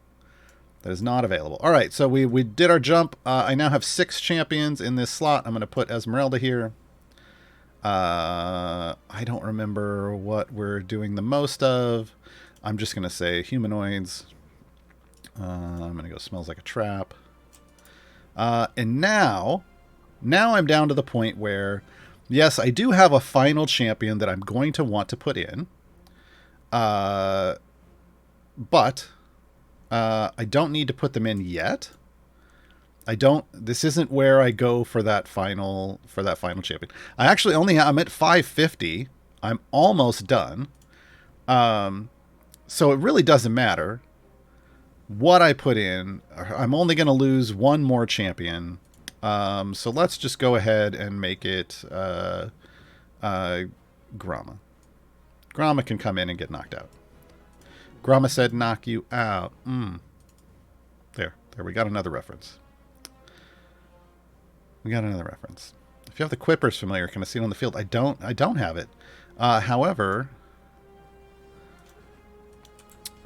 That is not available. All right, so we did our jump. I now have 6 champions in this slot. I'm going to put Esmeralda here. I don't remember what we're doing the most of. I'm just going to say humanoids. I'm going to go smells like a trap. And now I'm down to the point where, yes, I do have a final champion that I'm going to want to put in. But I don't need to put them in yet. This isn't where I go for that final champion. I'm at 550. I'm almost done. So it really doesn't matter what I put in. I'm only going to lose one more champion. So let's just go ahead and make it Grama. Grama can come in and get knocked out. Grama said knock you out. There we got another reference. If you have the Quippers familiar, can I see it on the field? I don't have it. However,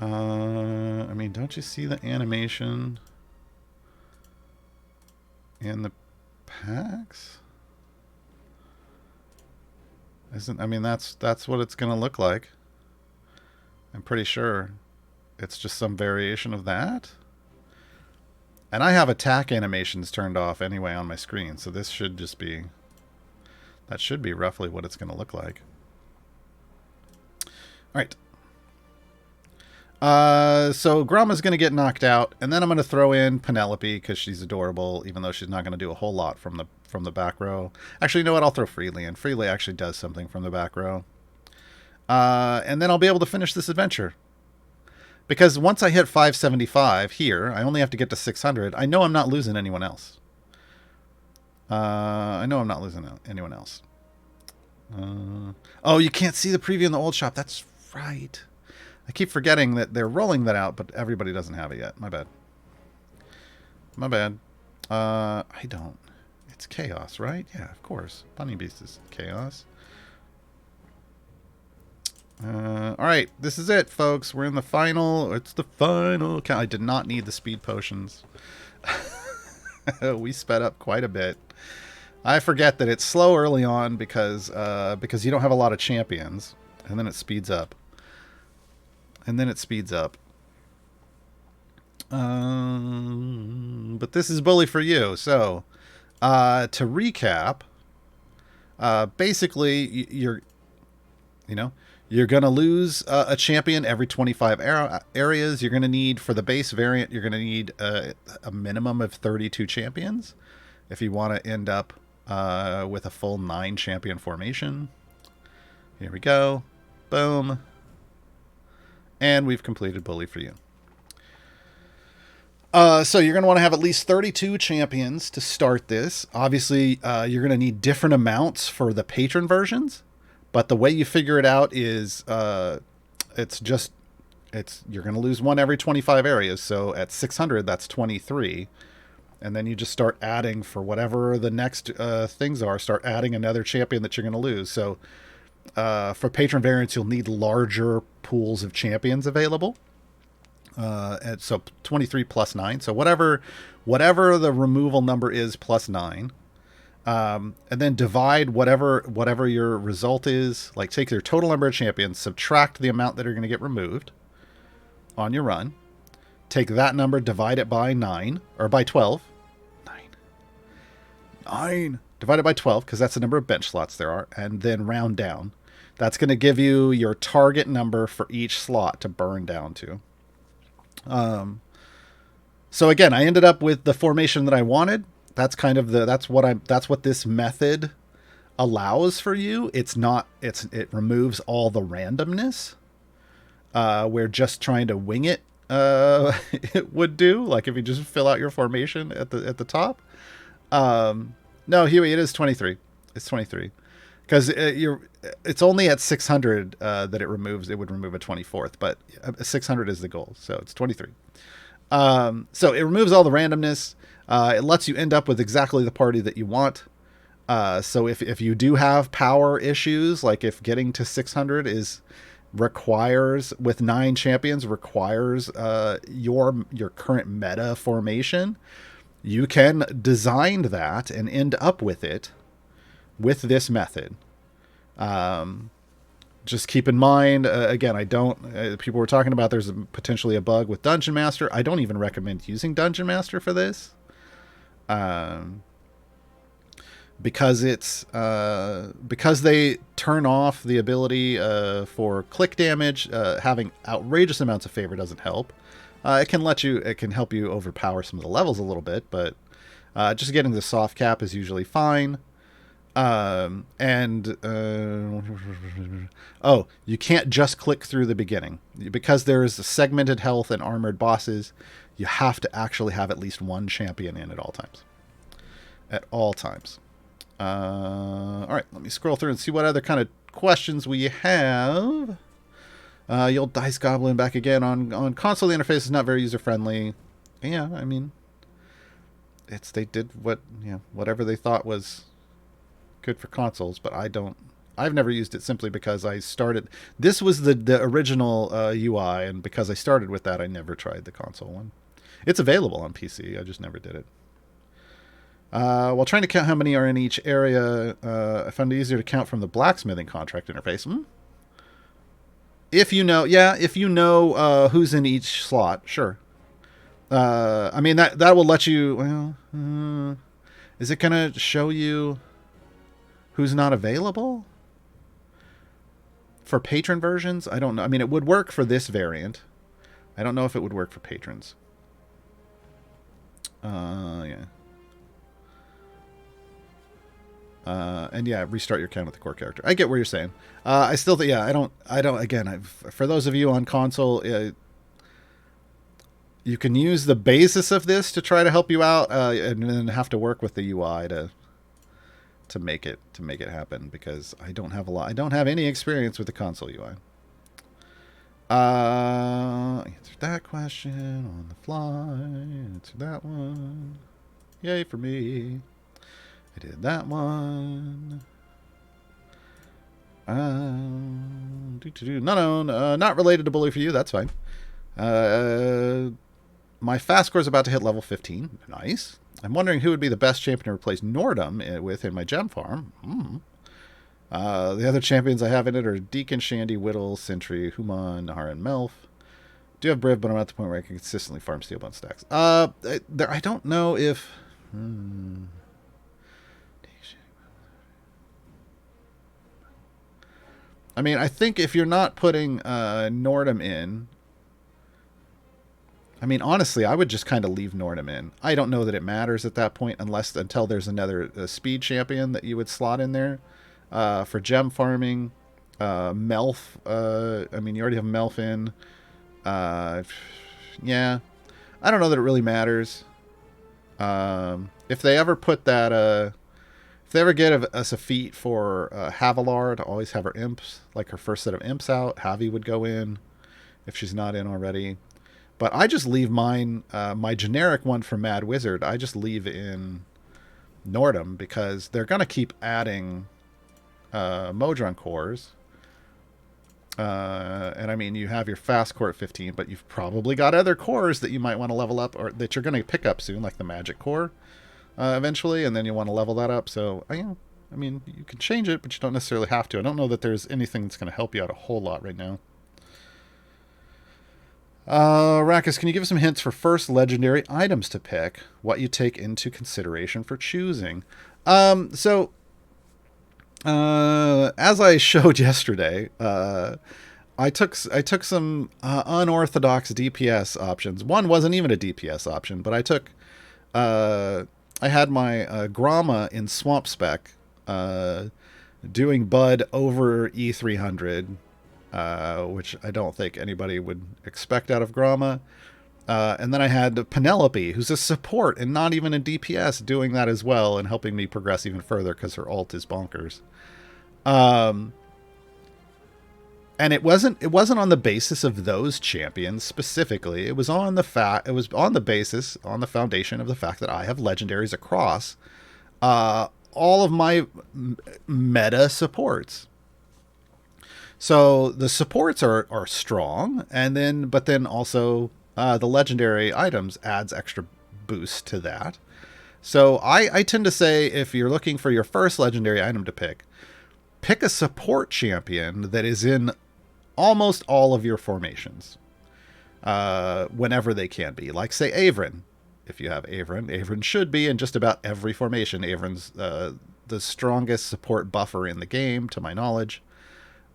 I mean, don't you see the animation in the packs? That's what it's going to look like. I'm pretty sure it's just some variation of that. And I have attack animations turned off anyway on my screen, so this should just be... That should be roughly what it's going to look like. Alright. So Grama's going to get knocked out, and then I'm going to throw in Penelope, because she's adorable, even though she's not going to do a whole lot from the back row. Actually, you know what? I'll throw Freely in. Freely actually does something from the back row. And then I'll be able to finish this adventure. Because once I hit 575 here, I only have to get to 600. I know I'm not losing anyone else. Oh, you can't see the preview in the old shop. That's right. I keep forgetting that they're rolling that out, but everybody doesn't have it yet. My bad. I don't. It's chaos, right? Yeah, of course. Bunny Beast is chaos. Alright, this is it, folks. We're in the final. It's the final count. I did not need the speed potions. We sped up quite a bit. I forget that it's slow early on because you don't have a lot of champions. And then it speeds up. But this is Bully for you. So, to recap, basically, you're going to lose a champion every 25 areas. You're going to need, for the base variant, you're going to need a minimum of 32 champions if you want to end up with a full 9 champion formation. Here we go. Boom. And we've completed Bully for you. So you're going to want to have at least 32 champions to start this. Obviously, you're going to need different amounts for the patron versions. But the way you figure it out is you're going to lose one every 25 areas. So at 600, that's 23. And then you just start adding for whatever the next things are. Start adding another champion that you're going to lose. So for patron variants, you'll need larger pools of champions available. And so 23 plus 9. So whatever the removal number is plus 9. And then divide whatever your result is. Like take your total number of champions, subtract the amount that are going to get removed on your run. Take that number, divide it by 9 or by 12. 9. Divide it by 12 because that's the number of bench slots there are, and then round down. That's going to give you your target number for each slot to burn down to. So again, I ended up with the formation that I wanted. That's kind of that's what this method allows for you. It removes all the randomness. Where just trying to wing it it would do, like if you just fill out your formation at the top. No, Huey, it is 23. It's 23 because it's only at 600 that it would remove a 24th, but 600 is the goal, so it's 23. So it removes all the randomness. It lets you end up with exactly the party that you want. So if you do have power issues, like if getting to 600 requires with 9 champions requires your current meta formation, you can design that and end up with it with this method. Just keep in mind, again, people were talking about there's potentially a bug with Dungeon Master. I don't even recommend using Dungeon Master for this. Because they turn off the ability for click damage. Having outrageous amounts of favor doesn't help. It can help you overpower some of the levels a little bit, but just getting the soft cap is usually fine. You can't just click through the beginning because there is segmented health and armored bosses. You have to actually have at least one champion in at all times. All right, let me scroll through and see what other kind of questions we have. The old Dice Goblin back again on console. The interface is not very user friendly. Yeah, I mean, they did whatever they thought was good for consoles, but I've never used it simply because this was the original UI, and because I started with that, I never tried the console one. It's available on PC. I just never did it. While trying to count how many are in each area, I found it easier to count from the blacksmithing contract interface. If you know who's in each slot, sure. I mean, that will let you, is it going to show you who's not available? For patron versions? I don't know. I mean, it would work for this variant. I don't know if it would work for patrons. Yeah. And yeah, restart your count with the core character. I get what you're saying. I still think, I don't, again, for those of you on console, you can use the basis of this to try to help you out, and then have to work with the UI to make it happen, because I don't have any experience with the console UI. Answered that question on the fly. Answered that one. Yay for me. I did that one. No, not related to Bully for you. That's fine. My fast score is about to hit level 15. Nice. I'm wondering who would be the best champion to replace Nordum with in my gem farm. The other champions I have in it are Deacon, Shandy, Whittle, Sentry, Human, Nahar, and Melf. Do have Briv, but I'm at the point where I can consistently farm Steelbone stacks. I don't know if... I mean, I think if you're not putting Nordum in... I mean, honestly, I would just kind of leave Nordum in. I don't know that it matters at that point until there's another speed champion that you would slot in there. For gem farming, Melf, I mean, you already have Melf in. Yeah, I don't know that it really matters. If they ever put that, if they ever get us a feat for Havilar to always have her imps, like her first set of imps out, Javi would go in if she's not in already. But I just leave mine, my generic one for Mad Wizard, I just leave in Nordum because they're going to keep adding Modron cores. And I mean, you have your fast core at 15, but you've probably got other cores that you might want to level up or that you're going to pick up soon, like the magic core eventually, and then you want to level that up. So, I mean, you can change it, but you don't necessarily have to. I don't know that there's anything that's going to help you out a whole lot right now. Rackus, can you give us some hints for first legendary items to pick? What you take into consideration for choosing? As I showed yesterday, I took some unorthodox DPS options. One wasn't even a DPS option, but I had my Gromma in Swamp Spec doing Bud over E300, which I don't think anybody would expect out of Gromma. And then I had Penelope, who's a support and not even a DPS, doing that as well and helping me progress even further because her ult is bonkers. And it wasn't on the basis of those champions specifically. It was on the foundation of the fact that I have legendaries across all of my meta supports. So the supports are strong, but then also the legendary items adds extra boost to that. So I tend to say, if you're looking for your first legendary item to pick a support champion that is in almost all of your formations whenever they can be. Like, say, Avrin. If you have Avrin should be in just about every formation. Avrin's the strongest support buffer in the game, to my knowledge.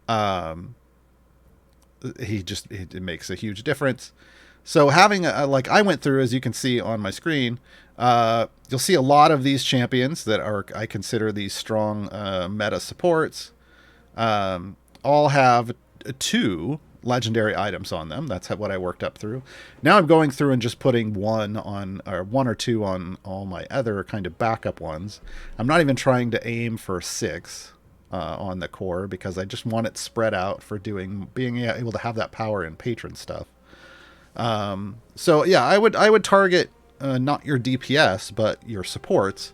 It makes a huge difference. So having I went through, as you can see on my screen, you'll see a lot of these champions that I consider these strong meta supports. All have 2 legendary items on them. That's what I worked up through. Now I'm going through and just putting 1 or 2 on all my other kind of backup ones. I'm not even trying to aim for 6 on the core, because I just want it spread out for being able to have that power in patron stuff. So yeah, I would target not your DPS but your supports,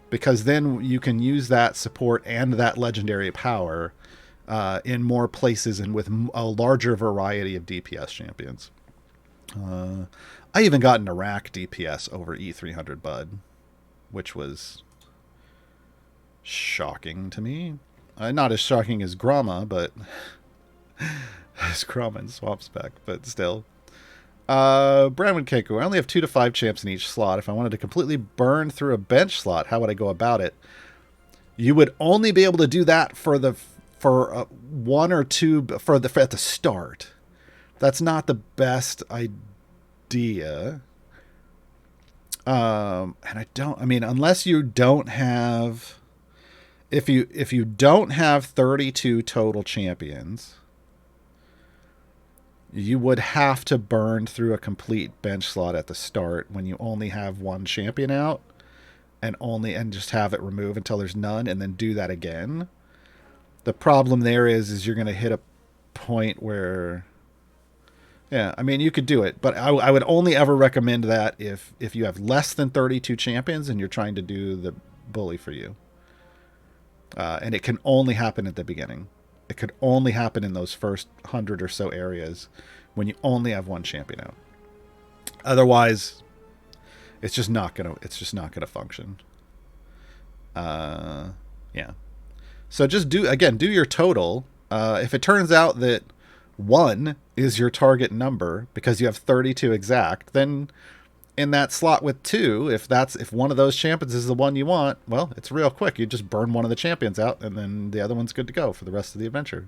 because then you can use that support and that legendary power in more places and with a larger variety of DPS champions. I even got an Iraq DPS over E300 Bud, which was shocking to me. Not as shocking as Gromma, but as Gromma and Swamp Spec, but still. Brandon Keiko, I only have 2 to 5 champs in each slot. If I wanted to completely burn through a bench slot, how would I go about it? You would only be able to do that for 1 or 2 at the start. That's not the best idea. Unless you don't have, if you don't have 32 total champions, you would have to burn through a complete bench slot at the start when you only have 1 champion out, and just have it remove until there's none, and then do that again. The problem there is you're going to hit a point where, yeah, I mean, you could do it, but I would only ever recommend that if you have less than 32 champions and you're trying to do the bully for you. And it can only happen at the beginning. It could only happen in those first 100 or so areas when you only have 1 champion out. Otherwise, it's just not gonna function. Yeah. So just do your total. If it turns out that 1 is your target number because you have 32 exact, then in that slot with 2, if one of those champions is the one you want, well, it's real quick. You just burn one of the champions out, and then the other one's good to go for the rest of the adventure.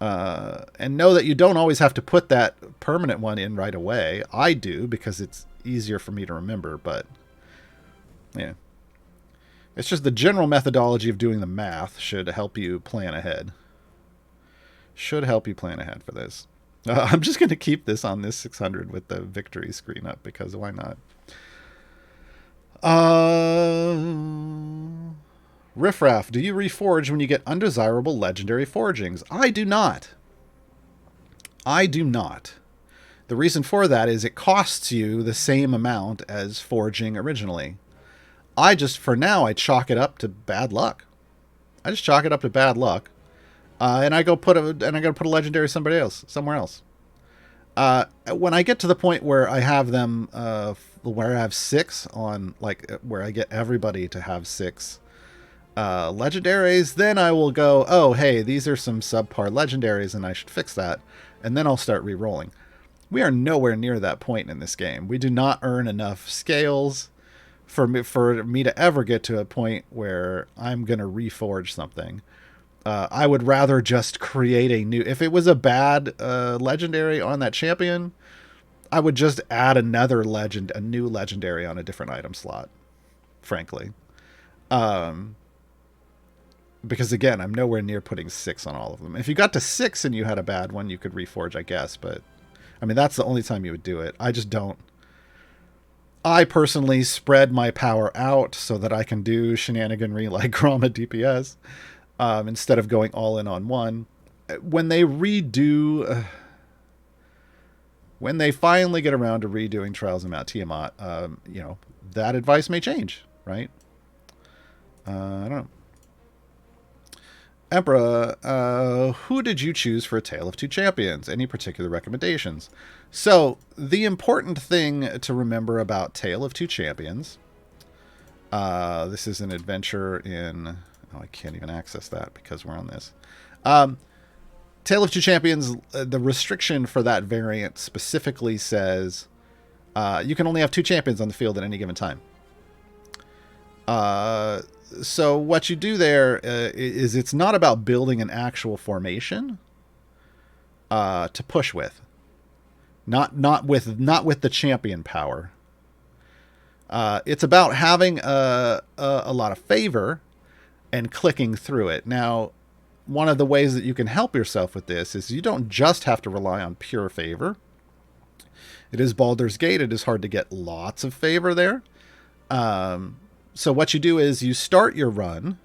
And know that you don't always have to put that permanent one in right away. I do, because it's easier for me to remember, but yeah. It's just the general methodology of doing the math should help you plan ahead. Should help you plan ahead for this. I'm just going to keep this on this 600 with the victory screen up, because why not? Riffraff, do you reforge when you get undesirable legendary forgings? I do not. The reason for that is it costs you the same amount as forging originally. For now, I chalk it up to bad luck. And I go put a legendary somewhere else. When I get to the point where I have them, where I have 6 on, like, where I get everybody to have 6 legendaries, then I will go, oh, hey, these are some subpar legendaries and I should fix that. And then I'll start re-rolling. We are nowhere near that point in this game. We do not earn enough scales for me to ever get to a point where I'm going to reforge something. I would rather just create a new... If it was a bad legendary on that champion, I would just add a new legendary on a different item slot, frankly. Because, again, I'm nowhere near putting 6 on all of them. If you got to 6 and you had a bad one, you could reforge, I guess. But, I mean, that's the only time you would do it. I just don't. I personally spread my power out so that I can do shenaniganry like Gromma DPS instead of going all in on one. When they redo... when they finally get around to redoing Trials of Mount Tiamat, that advice may change, right? I don't know. Emperor, who did you choose for A Tale of Two Champions? Any particular recommendations? So, the important thing to remember about Tale of Two Champions, this is an adventure in... Oh, I can't even access that because we're on this. Tale of Two Champions, the restriction for that variant specifically says you can only have 2 champions on the field at any given time. So what you do there is it's not about building an actual formation to push with. Not with the champion power. It's about having a lot of favor and clicking through it. Now, one of the ways that you can help yourself with this is you don't just have to rely on pure favor. It is Baldur's Gate. It is hard to get lots of favor there. So what you do is you start your run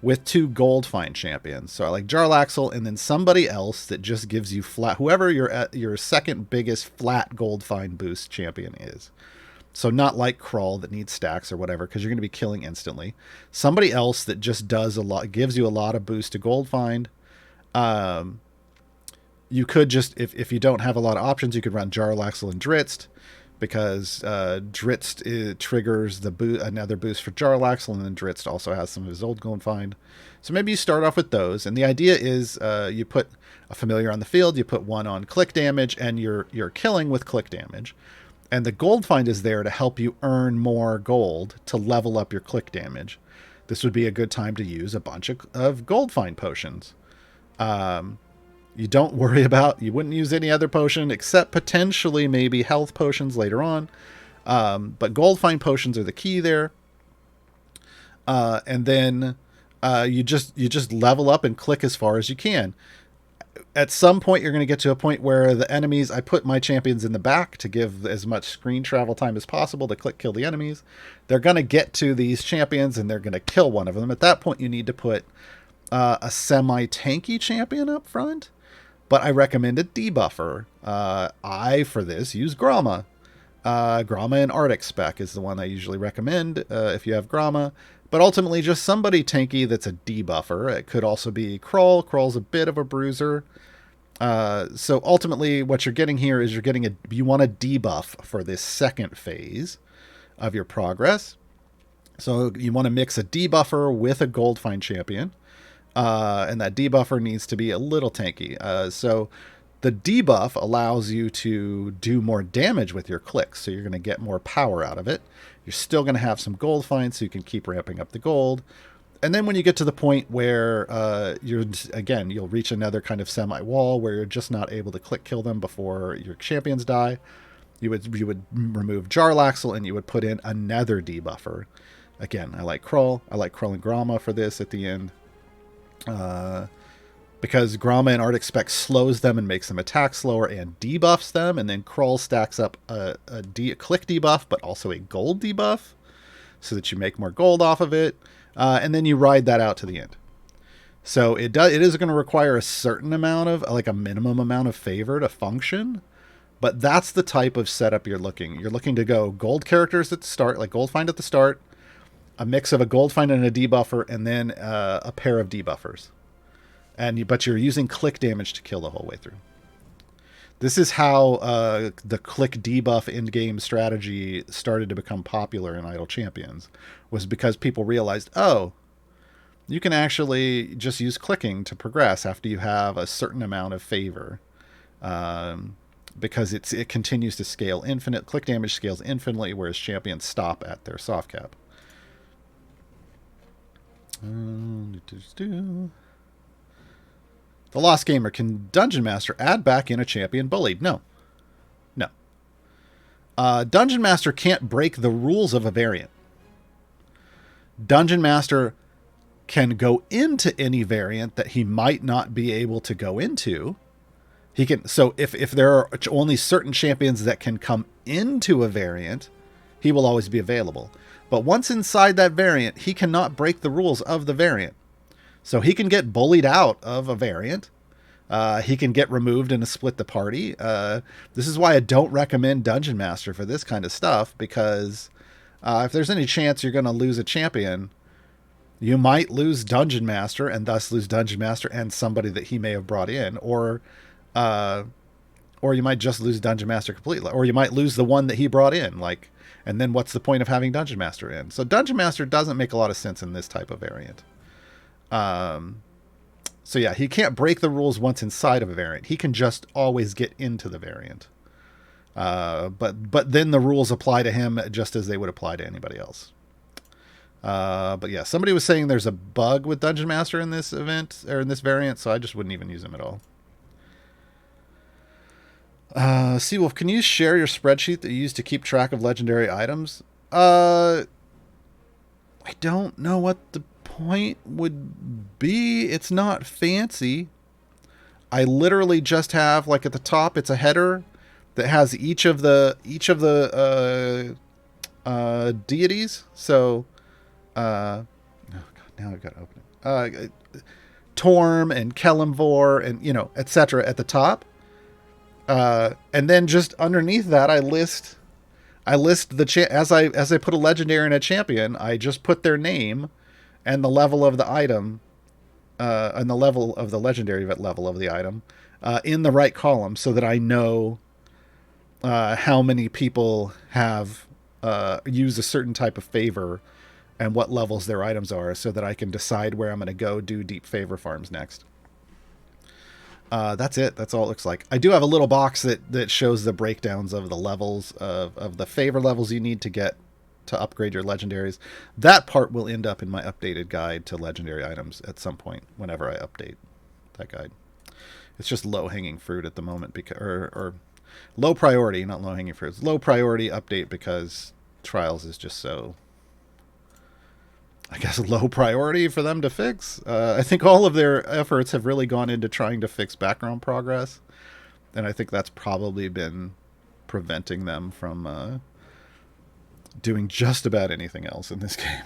with 2 gold find champions. So I like Jarlaxle and then somebody else that just gives you flat, whoever your second biggest flat gold find boost champion is. So not like Crawl that needs stacks or whatever, because you're going to be killing instantly. Somebody else that just does a lot, gives you a lot of boost to gold find. You could just, if you don't have a lot of options, you could run Jarlaxle and Dritzt, because Dritzt triggers another boost for Jarlaxle, and then Dritzt also has some of his old gold find. So maybe you start off with those, and the idea is you put a familiar on the field, you put 1 on click damage, and you're killing with click damage. And the gold find is there to help you earn more gold to level up your click damage. This would be a good time to use a bunch of gold find potions. You don't worry about, you wouldn't use any other potion except potentially maybe health potions later on. But gold find potions are the key there. And then you just level up and click as far as you can. At some point, you're going to get to a point where the enemies, I put my champions in the back to give as much screen travel time as possible to kill the enemies. They're going to get to these champions and they're going to kill one of them. At that point, you need to put a semi-tanky champion up front. But I recommend a debuffer. For this, use Gromma. Gromma in Arctic spec is the one I usually recommend if you have Gromma. But ultimately, just somebody tanky that's a debuffer. It could also be Crawl. Crawl's a bit of a bruiser. So ultimately, what you're getting here is you want a debuff for this second phase of your progress. So you want to mix a debuffer with a gold find champion. And that debuffer needs to be a little tanky. So the debuff allows you to do more damage with your clicks. So you're going to get more power out of it. You're still going to have some gold finds, so you can keep ramping up the gold. And then when you get to the point where you'll reach another kind of semi-wall where you're just not able to click kill them before your champions die, you would remove Jarlaxle and you would put in another debuffer. Again, I like Crawl. I like Crawl and Gromma for this at the end. Because Gromma and Arctic Spec slows them and makes them attack slower and debuffs them, and then Crawl stacks up a click debuff, but also a gold debuff, so that you make more gold off of it, and then you ride that out to the end. So it is going to require a certain amount of, like a minimum amount of favor to function, but that's the type of setup you're looking. You're looking to go gold characters at the start, like gold find at the start, a mix of a gold find and a debuffer, and then a pair of debuffers. but you're using click damage to kill the whole way through. This is how the click debuff in-game strategy started to become popular in Idle Champions, was because people realized, oh, you can actually just use clicking to progress after you have a certain amount of favor, because it continues to scale infinite. Click damage scales infinitely, whereas champions stop at their soft cap. The Lost Gamer, can Dungeon Master add back in a champion bullied? No. No. Dungeon Master can't break the rules of a variant. Dungeon Master can go into any variant that he might not be able to go into. He can. So if there are only certain champions that can come into a variant, he will always be available. But once inside that variant, he cannot break the rules of the variant. So he can get bullied out of a variant. He can get removed and split the party. This is why I don't recommend Dungeon Master for this kind of stuff, because if there's any chance you're going to lose a champion, you might lose Dungeon Master and thus lose Dungeon Master and somebody that he may have brought in, or you might just lose Dungeon Master completely, or you might lose the one that he brought in, and then what's the point of having Dungeon Master in? So Dungeon Master doesn't make a lot of sense in this type of variant. So yeah, he can't break the rules once inside of a variant. He can just always get into the variant. But then the rules apply to him just as they would apply to anybody else. But yeah, somebody was saying there's a bug with Dungeon Master in this event, or in this variant, so I just wouldn't even use him at all. Seawolf, can you share your spreadsheet that you use to keep track of legendary items? I don't know what the point would be. It's not fancy. I literally just have, at the top, it's a header that has each of the deities. So, oh god, now I've got to open it. Torm and Kelemvor and etc. at the top. And then just underneath that, I list the as I put a legendary in a champion, I just put their name and the level of the item, and the level of the legendary level of the item, in the right column, so that I know how many people have used a certain type of favor and what levels their items are, so that I can decide where I'm going to go do deep favor farms next. That's it. That's all it looks like. I do have a little box that shows the breakdowns of the levels of the favor levels you need to upgrade your legendaries. That part will end up in my updated guide to legendary items at some point whenever I update that guide. It's just low-hanging fruit at the moment, because or low priority, not low-hanging fruit. It's low priority update because Trials is just so, I guess, low priority for them to fix. I think all of their efforts have really gone into trying to fix background progress, and I think that's probably been preventing them from doing just about anything else in this game.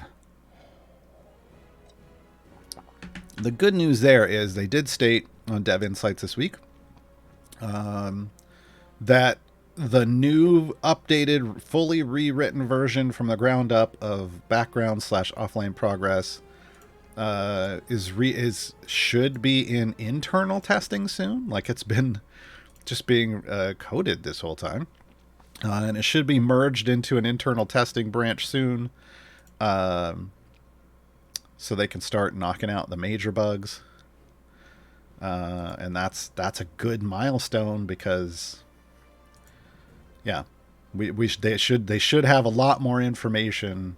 The good news there is they did state on Dev Insights this week that the new updated, fully rewritten version from the ground up of background/offline progress should be in internal testing soon. It's been just being coded this whole time. And it should be merged into an internal testing branch soon, so they can start knocking out the major bugs. And that's a good milestone, because, yeah, they should have a lot more information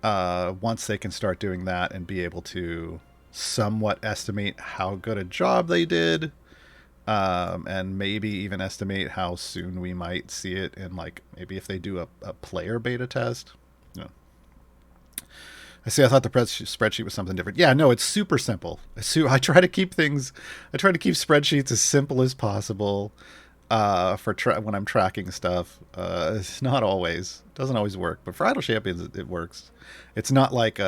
once they can start doing that and be able to somewhat estimate how good a job they did. And maybe even estimate how soon we might see it in, maybe if they do a player beta test. No. I thought the spreadsheet was something different. Yeah, no, it's super simple. I try to keep spreadsheets as simple as possible when I'm tracking stuff. It's not always, doesn't always work, but for Idle Champions, it works. It's not like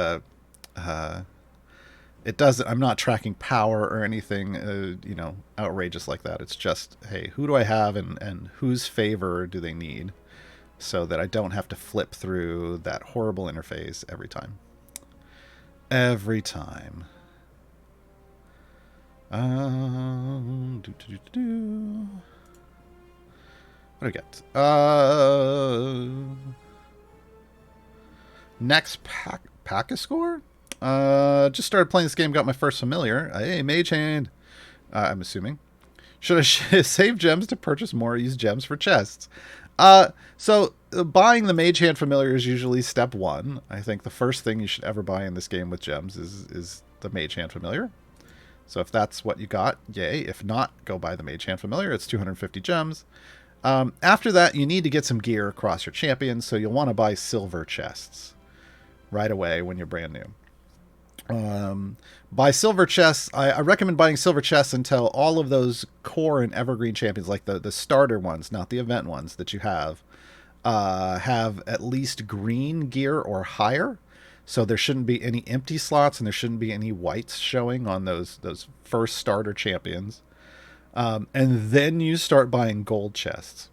it doesn't. I'm not tracking power or anything, outrageous like that. It's just, hey, who do I have and whose favor do they need, so that I don't have to flip through that horrible interface every time. What do I get? Next Pack-a-score? Just started playing this game, got my first familiar. Hey, Mage Hand. I'm assuming. Should I save gems to purchase more or use gems for chests? Buying the Mage Hand familiar is usually step one. I think the first thing you should ever buy in this game with gems is the Mage Hand familiar. So if that's what you got, yay. If not, go buy the Mage Hand familiar. It's 250 gems. After that, you need to get some gear across your champions, so you'll want to buy silver chests right away when you're brand new. Buy silver chests. I recommend buying silver chests until all of those core and evergreen champions, like the starter ones, not the event ones that you have at least green gear or higher. So there shouldn't be any empty slots and there shouldn't be any whites showing on those first starter champions. And then you start buying gold chests.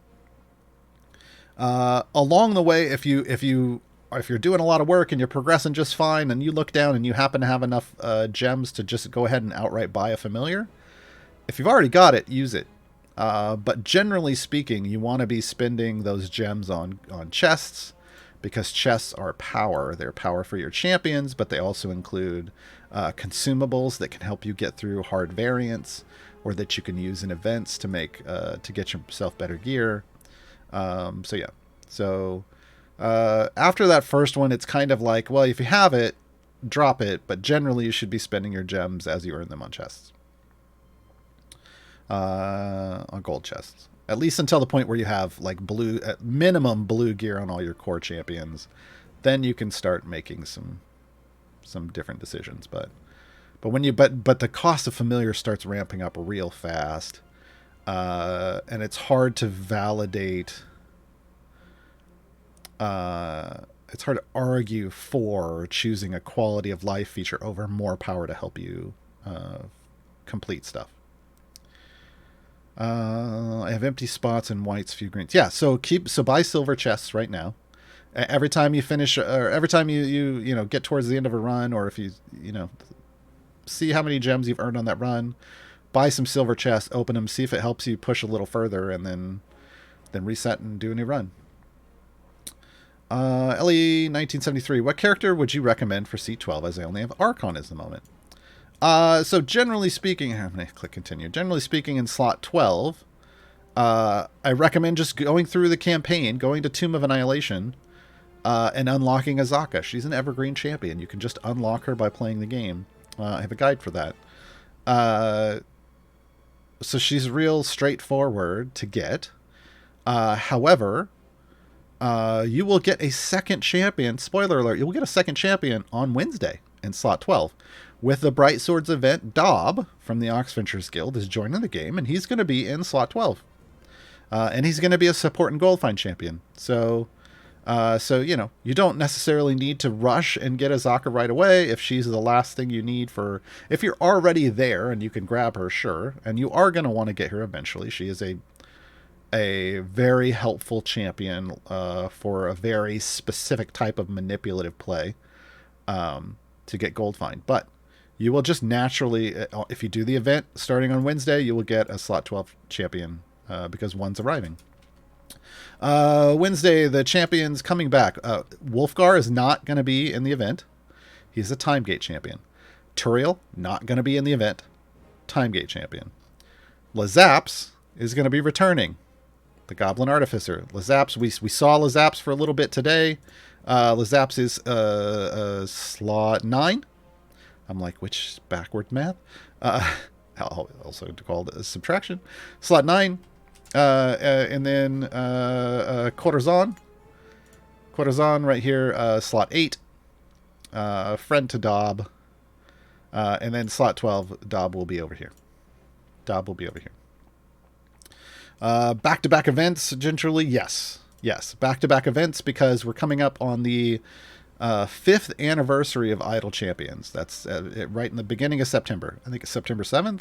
Along the way, if you're doing a lot of work and you're progressing just fine and you look down and you happen to have enough gems to just go ahead and outright buy a familiar, if you've already got it, use it. But generally speaking, you want to be spending those gems on chests, because chests are power. They're power for your champions, but they also include consumables that can help you get through hard variants, or that you can use in events to get yourself better gear. So after that first one, it's kind of like, well, if you have it, drop it, but generally you should be spending your gems as you earn them on chests. On gold chests. At least until the point where you have like blue, at minimum blue gear on all your core champions. Then you can start making some different decisions. But the cost of familiar starts ramping up real fast. And it's hard to validate. It's hard to argue for choosing a quality of life feature over more power to help you complete stuff. I have empty spots and whites, few greens. Yeah, so buy silver chests right now. Every time you finish, or every time you get towards the end of a run, or if you see how many gems you've earned on that run, buy some silver chests, open them, see if it helps you push a little further, and then reset and do a new run. Ellie 1973. What character would you recommend for C12, as I only have Archon at the moment? So generally speaking, I'm going to click continue. Generally speaking, in slot 12, I recommend just going through the campaign, going to Tomb of Annihilation, and unlocking Azaka. She's an evergreen champion. You can just unlock her by playing the game. I have a guide for that. So she's real straightforward to get. However, you will get a second champion. Spoiler alert, you will get a second champion on Wednesday in slot 12. With the Bright Swords event, Dob from the Oxventures Guild is joining the game, and he's going to be in slot 12. And he's going to be a support and gold find champion. So you don't necessarily need to rush and get Azaka right away if she's the last thing you need for... If you're already there and you can grab her, sure. And you are going to want to get her eventually. She is a very helpful champion for a very specific type of manipulative play to get gold find. But you will just naturally, if you do the event starting on Wednesday, you will get a slot 12 champion because one's arriving. Wednesday, the champion's coming back. Wolfgar is not going to be in the event. He's a time gate champion. Turiel, not going to be in the event. Time gate champion. Lazaps is going to be returning. The Goblin Artificer. Lazaps, we saw Lazaps for a little bit today. Lazaps is slot 9. I'm like, which backward math? Also to call it subtraction. Slot 9. And then Corazon. Corazon right here, slot 8. Friend to Dob. And then slot 12, Dob will be over here. Dob will be over here. Back-to-back events, generally, yes. Yes, back-to-back events because we're coming up on the 5th anniversary of Idle Champions. That's right in the beginning of September. I think it's September 7th.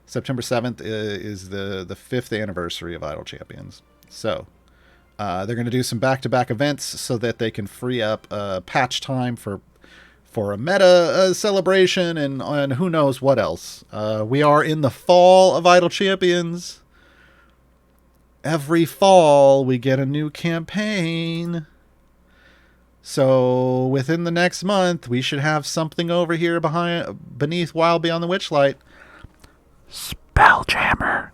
September 7th is the 5th anniversary of Idle Champions. So they're going to do some back-to-back events so that they can free up patch time for for a meta celebration and who knows what else. We are in the fall of Idle Champions. Every fall we get a new campaign. So within the next month, we should have something over here beneath Wild Beyond the Witchlight. Spelljammer.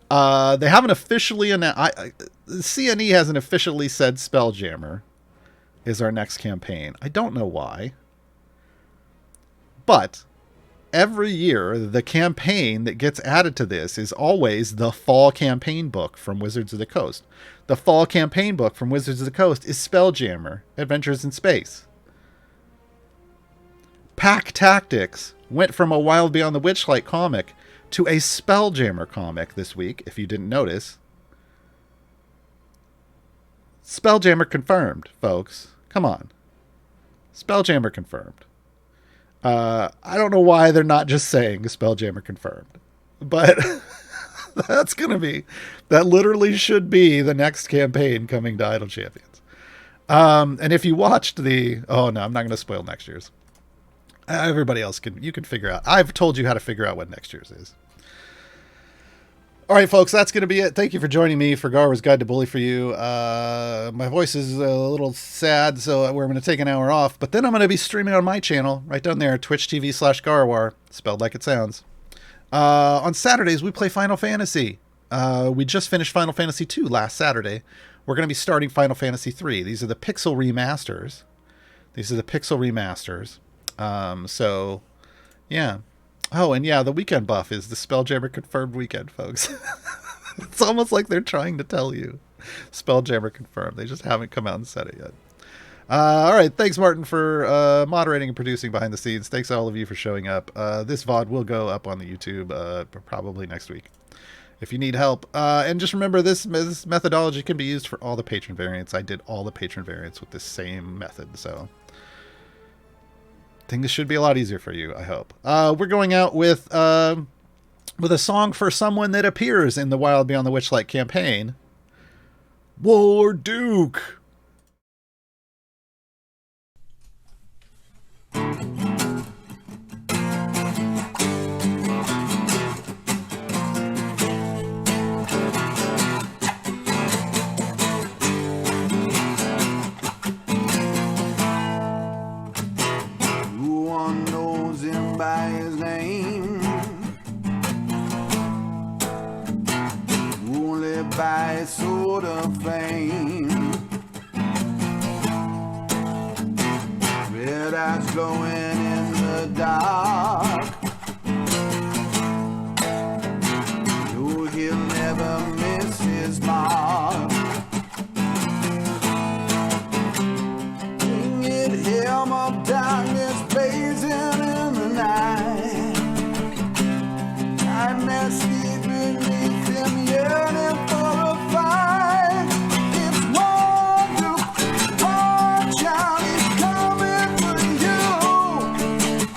They haven't officially announced. CNE hasn't officially said Spelljammer is our next campaign. I don't know why. But every year, the campaign that gets added to this is always the fall campaign book from Wizards of the Coast. The fall campaign book from Wizards of the Coast is Spelljammer, Adventures in Space. Pack Tactics went from a Wild Beyond the Witchlight comic to a Spelljammer comic this week, if you didn't notice. Spelljammer confirmed, folks. Come on. Spelljammer confirmed. I don't know why they're not just saying Spelljammer confirmed. But that literally should be the next campaign coming to Idle Champions. And if you watched oh no, I'm not going to spoil next year's. Everybody else you can figure out. I've told you how to figure out what next year's is. All right, folks, that's going to be it. Thank you for joining me for Gaarawarr's Guide to Bully for You. My voice is a little sad, so we're going to take an hour off. But then I'm going to be streaming on my channel, right down there, twitch.tv/Gaarawarr, spelled like it sounds. On Saturdays, we play Final Fantasy. We just finished Final Fantasy II last Saturday. We're going to be starting Final Fantasy III. These are the Pixel remasters. So, yeah. Oh, and yeah, the weekend buff is the Spelljammer confirmed weekend, folks. It's almost like they're trying to tell you. Spelljammer confirmed. They just haven't come out and said it yet. All right. Thanks, Martin, for moderating and producing behind the scenes. Thanks all of you for showing up. This VOD will go up on the YouTube probably next week if you need help. And just remember, this methodology can be used for all the patron variants. I did all the patron variants with this same method, so I think this should be a lot easier for you, I hope. We're going out with a song for someone that appears in the Wild Beyond the Witchlight campaign. War Duke! By his name, only by his sort of fame. Red eyes glowing in the dark. No, he'll never miss his mark. Winged helm of darkness blazing in the night. Nightmare sleep beneath him, yearning for a fight. It's War Duke, watch out, he's coming for you.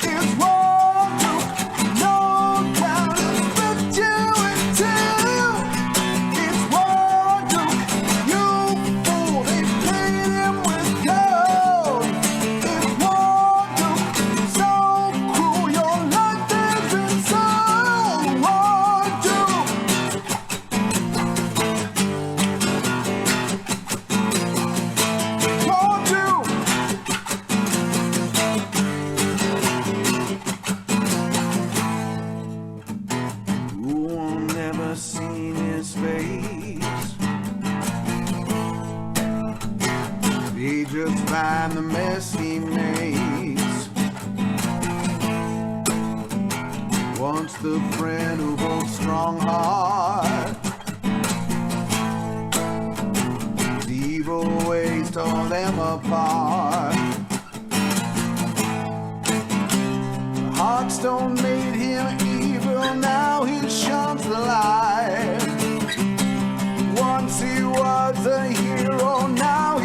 It's War Duke, no doubt he'll split you in two. It's War Duke, you fool, they paid him with gold. It's War Duke, so cruel, your life has been sold. War Duke. War Duke. Who never seen his face? They just find the mess he makes. Once the friend of a strong heart, his evil ways tore them apart. The Heartstone made him evil, now he shuns the light. Once he was a hero, now